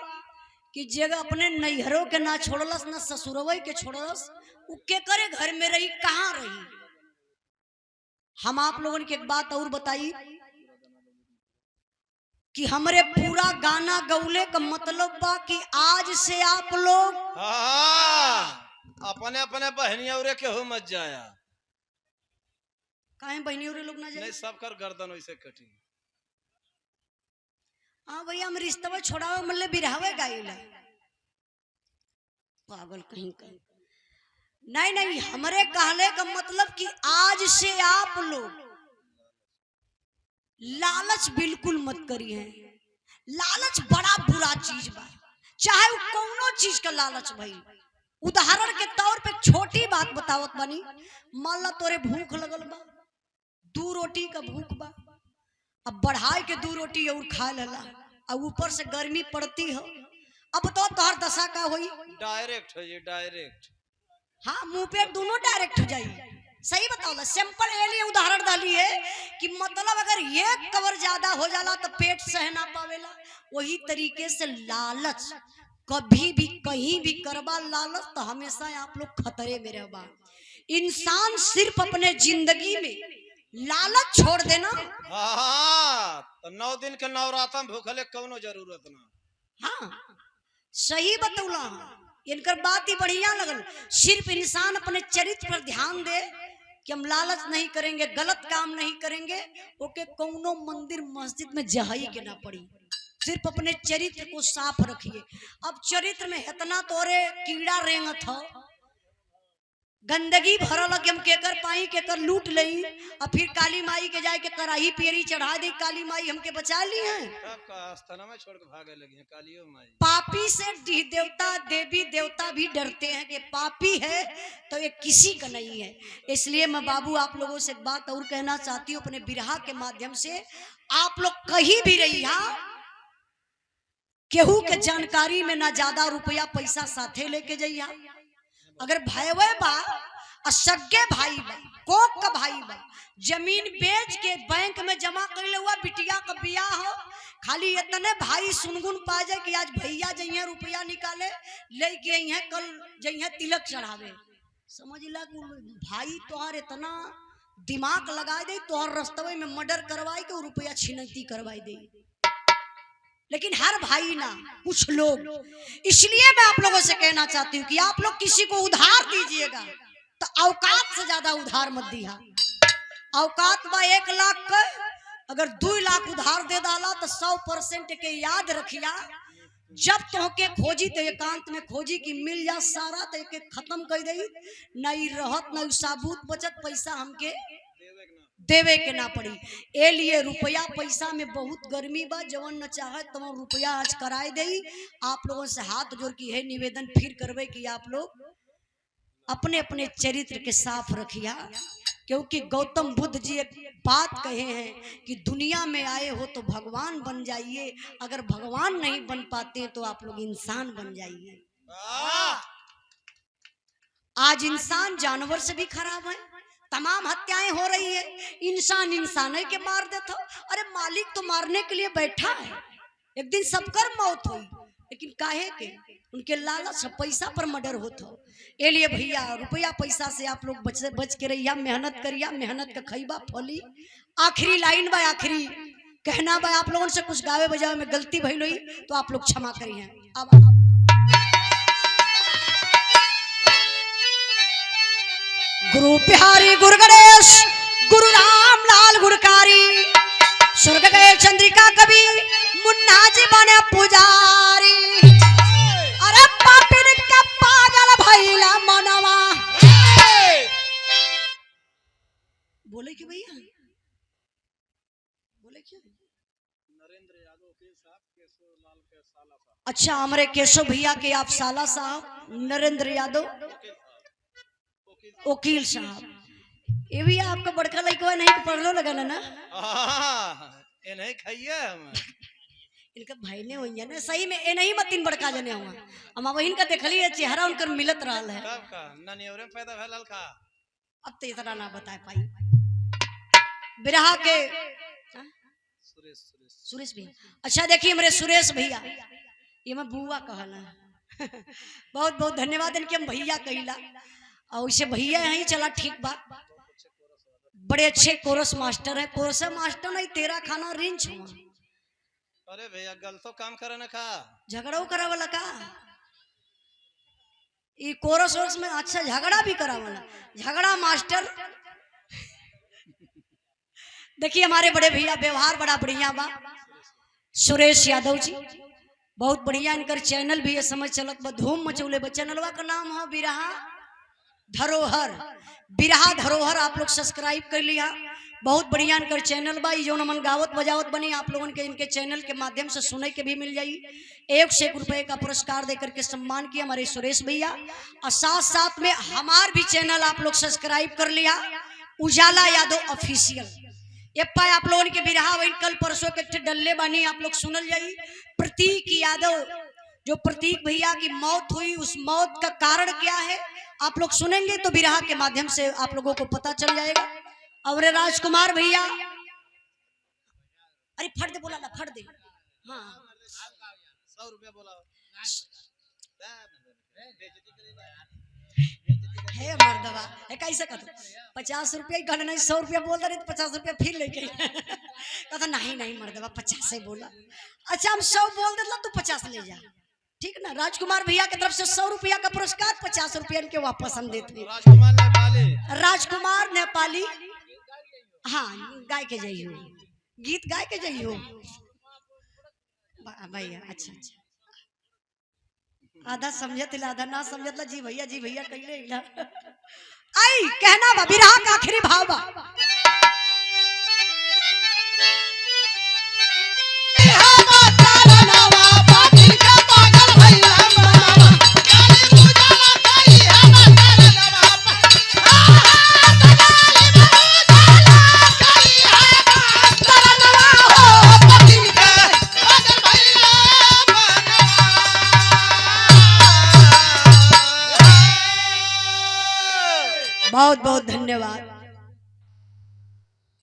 Speaker 1: कि जगह अपने नैहरों के ना छोड़लस ना ससुरवई के छोड़लस, उ के करे घर में रही, कहाँ रही। हम आप लोगों की एक बात और बताई कि हमरे पूरा गाना गौले का मतलब बा कि आज से आप लोग
Speaker 3: अपने अपने बहनिया उरे के हो मत जाया,
Speaker 1: काहे बहनी और लोग ना
Speaker 3: नहीं
Speaker 1: जाए।
Speaker 3: सब कर गर्दन वैसे कटी।
Speaker 1: हाँ भैया, हम रिश्तवा छोड़ावे मल्ले बिरहावे गाइला, पागल कहीं कहीं। नहीं नहीं, हमरे कहले का मतलब कि आज से आप लोग लालच बिल्कुल मत करिए। लालच बड़ा बुरा चीज बा, चाहे वो कौनो चीज का लालच भाई। उदाहरण के तौर पे छोटी बात बतावत बनी, मान ला तोरे भूख लगल बा, 2 रोटी का भूख बा, अब बढ़ाई के 2 रोटी और खा लेला, अब ऊपर से गर्मी पड़ती हो, अब तो तोहर दशा का होई।
Speaker 3: डायरेक्ट हो ये डायरेक्ट।
Speaker 1: हाँ, मुंह पे दोनों डायरेक्ट हो जाई। सही बताओ, सिंपल ये लिए उदाहरण डाली है कि मतलब अगर ये कवर ज्यादा हो जाला तो पेट सह ना पावेला। वही तरीके से लालच कभी भी कहीं भी करबा लालच तो हमेशा आप लोग खतरे में रहबा। इंसान सिर्फ अपने जिंदगी में लालच छोड़ देना।
Speaker 3: हाँ, तो 9 दिन के नवरात्र में भूखले कौनो जरूरत ना।
Speaker 1: हाँ, सही बतौला, इनकर बात ही बढ़िया लगल। सिर्फ इंसान अपने चरित्र पर ध्यान दे कि हम लालच नहीं करेंगे, गलत काम नहीं करेंगे, ओके कौनो मंदिर मस्जिद में जहाई के ना पड़ी। सिर्फ अपने चरित्र को साफ रखिए। अब चरित्र में इतना तोरे कीड़ा रेंगत हो, गंदगी भरल कि हम केकर पाई केकर लूट लई, और फिर काली माई के जाए के कराही पेरी चढ़ा दी, काली माई हमके बचा ली है।
Speaker 3: आस्थाना में छोड़ के भागे लगी है कालियो माई।
Speaker 1: पापी से देवता देवी देवता भी डरते हैं कि पापी है तो ये किसी का नहीं है। इसलिए मैं बाबू आप लोगों से एक बात और कहना चाहती हूँ, अपने बिरहा के माध्यम से आप लोग कहीं भी रही, केहू के जानकारी में ना ज्यादा रुपया पैसा साथे लेके जाइया। अगर भाईवे बा, असगे भाई बा, कोक का भाई बा, जमीन बेच के बैंक में जमा कर हुआ, बिटिया का बियाह हो, खाली इतने भाई सुनगुन पा जाए कि आज भैया जइए रुपया निकाले लेके अइहे, कल जइए तिलक चढ़ावे। समझ ला भाई तोहार इतना दिमाग लगा दे, तोहर रस्तवे में मर्डर करवाई के रुपया छिनती करवाई दे। लेकिन हर भाई ना, कुछ लोग। इसलिए मैं आप लोगों से कहना चाहती हूँ कि आप लोग किसी को उधार दीजिएगा तो औकात से ज्यादा उधार मत दिया। औकात बा 1 लाख का, अगर 2 लाख उधार दे डाला तो 100% के याद रखिया, जब तोहके खोजी तो एकांत में खोजी कि मिल जा सारा तो एक खत्म कर दे, नहीं रहत नहीं साबुत बचत, पैसा हमके देवे के ना पड़ी। ए लिए रुपया पैसा में बहुत गर्मी बा, जवन न चाहे तवन रुपया आज कराए दे। आप लोगों से हाथ जोड़ के यह निवेदन फिर करवे कि आप लोग अपने अपने चरित्र के साफ रखिया, क्योंकि गौतम बुद्ध जी एक बात कहे हैं कि दुनिया में आए हो तो भगवान बन जाइए, अगर भगवान नहीं बन पाते तो आप लोग इंसान बन जाइए। आज इंसान जानवर से भी खराब है, तमाम हत्याएं हो रही है, इंसान इंसान के मार देता। अरे मालिक तो मारने के लिए बैठा है, एक दिन सबकर मौत हुई, लेकिन काहे के उनके लालच पैसा पर मर्डर होता। ए लिए भैया रुपया पैसा से आप लोग बच के रहिया, मेहनत करिया, मेहनत का खैबा फली। आखिरी लाइन बा, आखिरी कहना बा, आप लोगों से कुछ गावे बजावे में गलती भइल हुई तो आप लोग क्षमा करिए। अब गुरु बिहारी गुरु गणेश गुरु राम लाल गुरकारी, स्वर्ग गए चंद्रिका कवि मुन्ना जी बने पुजारी। अरे पापिन का पागल भैला मनवा। बोले कि भैया बोले क्या?
Speaker 3: नरेंद्र यादव के साथ केशव लाल के साला साहब।
Speaker 1: अच्छा, हमारे केशव भैया के आप साला साहब नरेंद्र यादव वकील साहब, ये भी आपका बड़का लड़का नहीं पढ़लो लगा ना?
Speaker 3: ये नहीं खाइए हम
Speaker 1: इनका भाई ने होइया ना, सही में ए नहीं मतिन बड़का जने हुआ। हम वहीन का देखली है, चेहरा उनकर मिलत रहा है।
Speaker 3: कब का ननियोरे में पैदा भेल का?
Speaker 1: अब तो इतना ना बता पाई। बिरहा के सुरेश भैया। अच्छा देखिए मेरे सुरेश भैया, ये मैं बुआ कहला बहुत बहुत धन्यवाद इनके, हम भैया कहिला और उसे भैया यहीं चला ठीक बा। बड़े अच्छे कोरस मास्टर है, कोरस मास्टर नहीं तेरा खाना रिंच हुआ।
Speaker 3: अरे भैया गलतो काम करे ना खा,
Speaker 1: झगड़ा करा वाला का ये कोरस वोरस में अच्छा झगड़ा भी करा वाला, झगड़ा मास्टर। देखिए हमारे बड़े भैया व्यवहार बड़ा बढ़िया बा, सुरेश यादव जी बहुत बढ़िया, इनकर चैनल भी है समझ चलत बा, धूम मचौले बा। चैनलवा का नाम है बिरहा धरोहर, बिरहा धरोहर, आप लोग सब्सक्राइब कर लिया। बहुत बढ़िया इनकर चैनल बा, जो मन गावत बजावत बनी आप लोगों के इनके चैनल के माध्यम से सुने के भी मिल जाई। 1 से 1 रुपए का पुरस्कार देकर के सम्मान किया हमारे सुरेश भैया, और साथ साथ में हमार भी चैनल आप लोग सब्सक्राइब कर लिया, उजाला यादव ऑफिशियल। ये पाए आप लोगों के बिरहा वही कल परसों के डल्ले बानी, आप लोग सुनल जाई। प्रतीक यादव, जो प्रतीक भैया की मौत हुई, उस मौत का कारण क्या है आप लोग सुनेंगे तो बिरहा के माध्यम से आप लोगों को पता चल जाएगा। और राजकुमार भैया, अरे फट दे बोला ना, फट दे। हाँ
Speaker 3: 100 रुपया बोला
Speaker 1: है मर्दवा है कैसे कहते 50 रुपया ही कहना नहीं, 100 रुपया बोल रहे 50 रुपया फिर लेके कहता नहीं नहीं मर्दवा 50 से बोला। अच्छा हम 100 बोल देला तू 50 ले जा, ठीक ना। राजकुमार भैया की तरफ से 100 रुपया का पुरस्कार, 50 रुपया इनके वापस हम देते हैं।
Speaker 3: राजकुमार नेपाली,
Speaker 1: राजकुमार नेपाली, हाँ गाय के जाइयो, गीत गाय के जाइयो भैया। अच्छा अच्छा आधा समझत ला, आधा ना समझत ला, जी भैया कहिले आई कहना बा बिरहा का आखिरी भाव बा।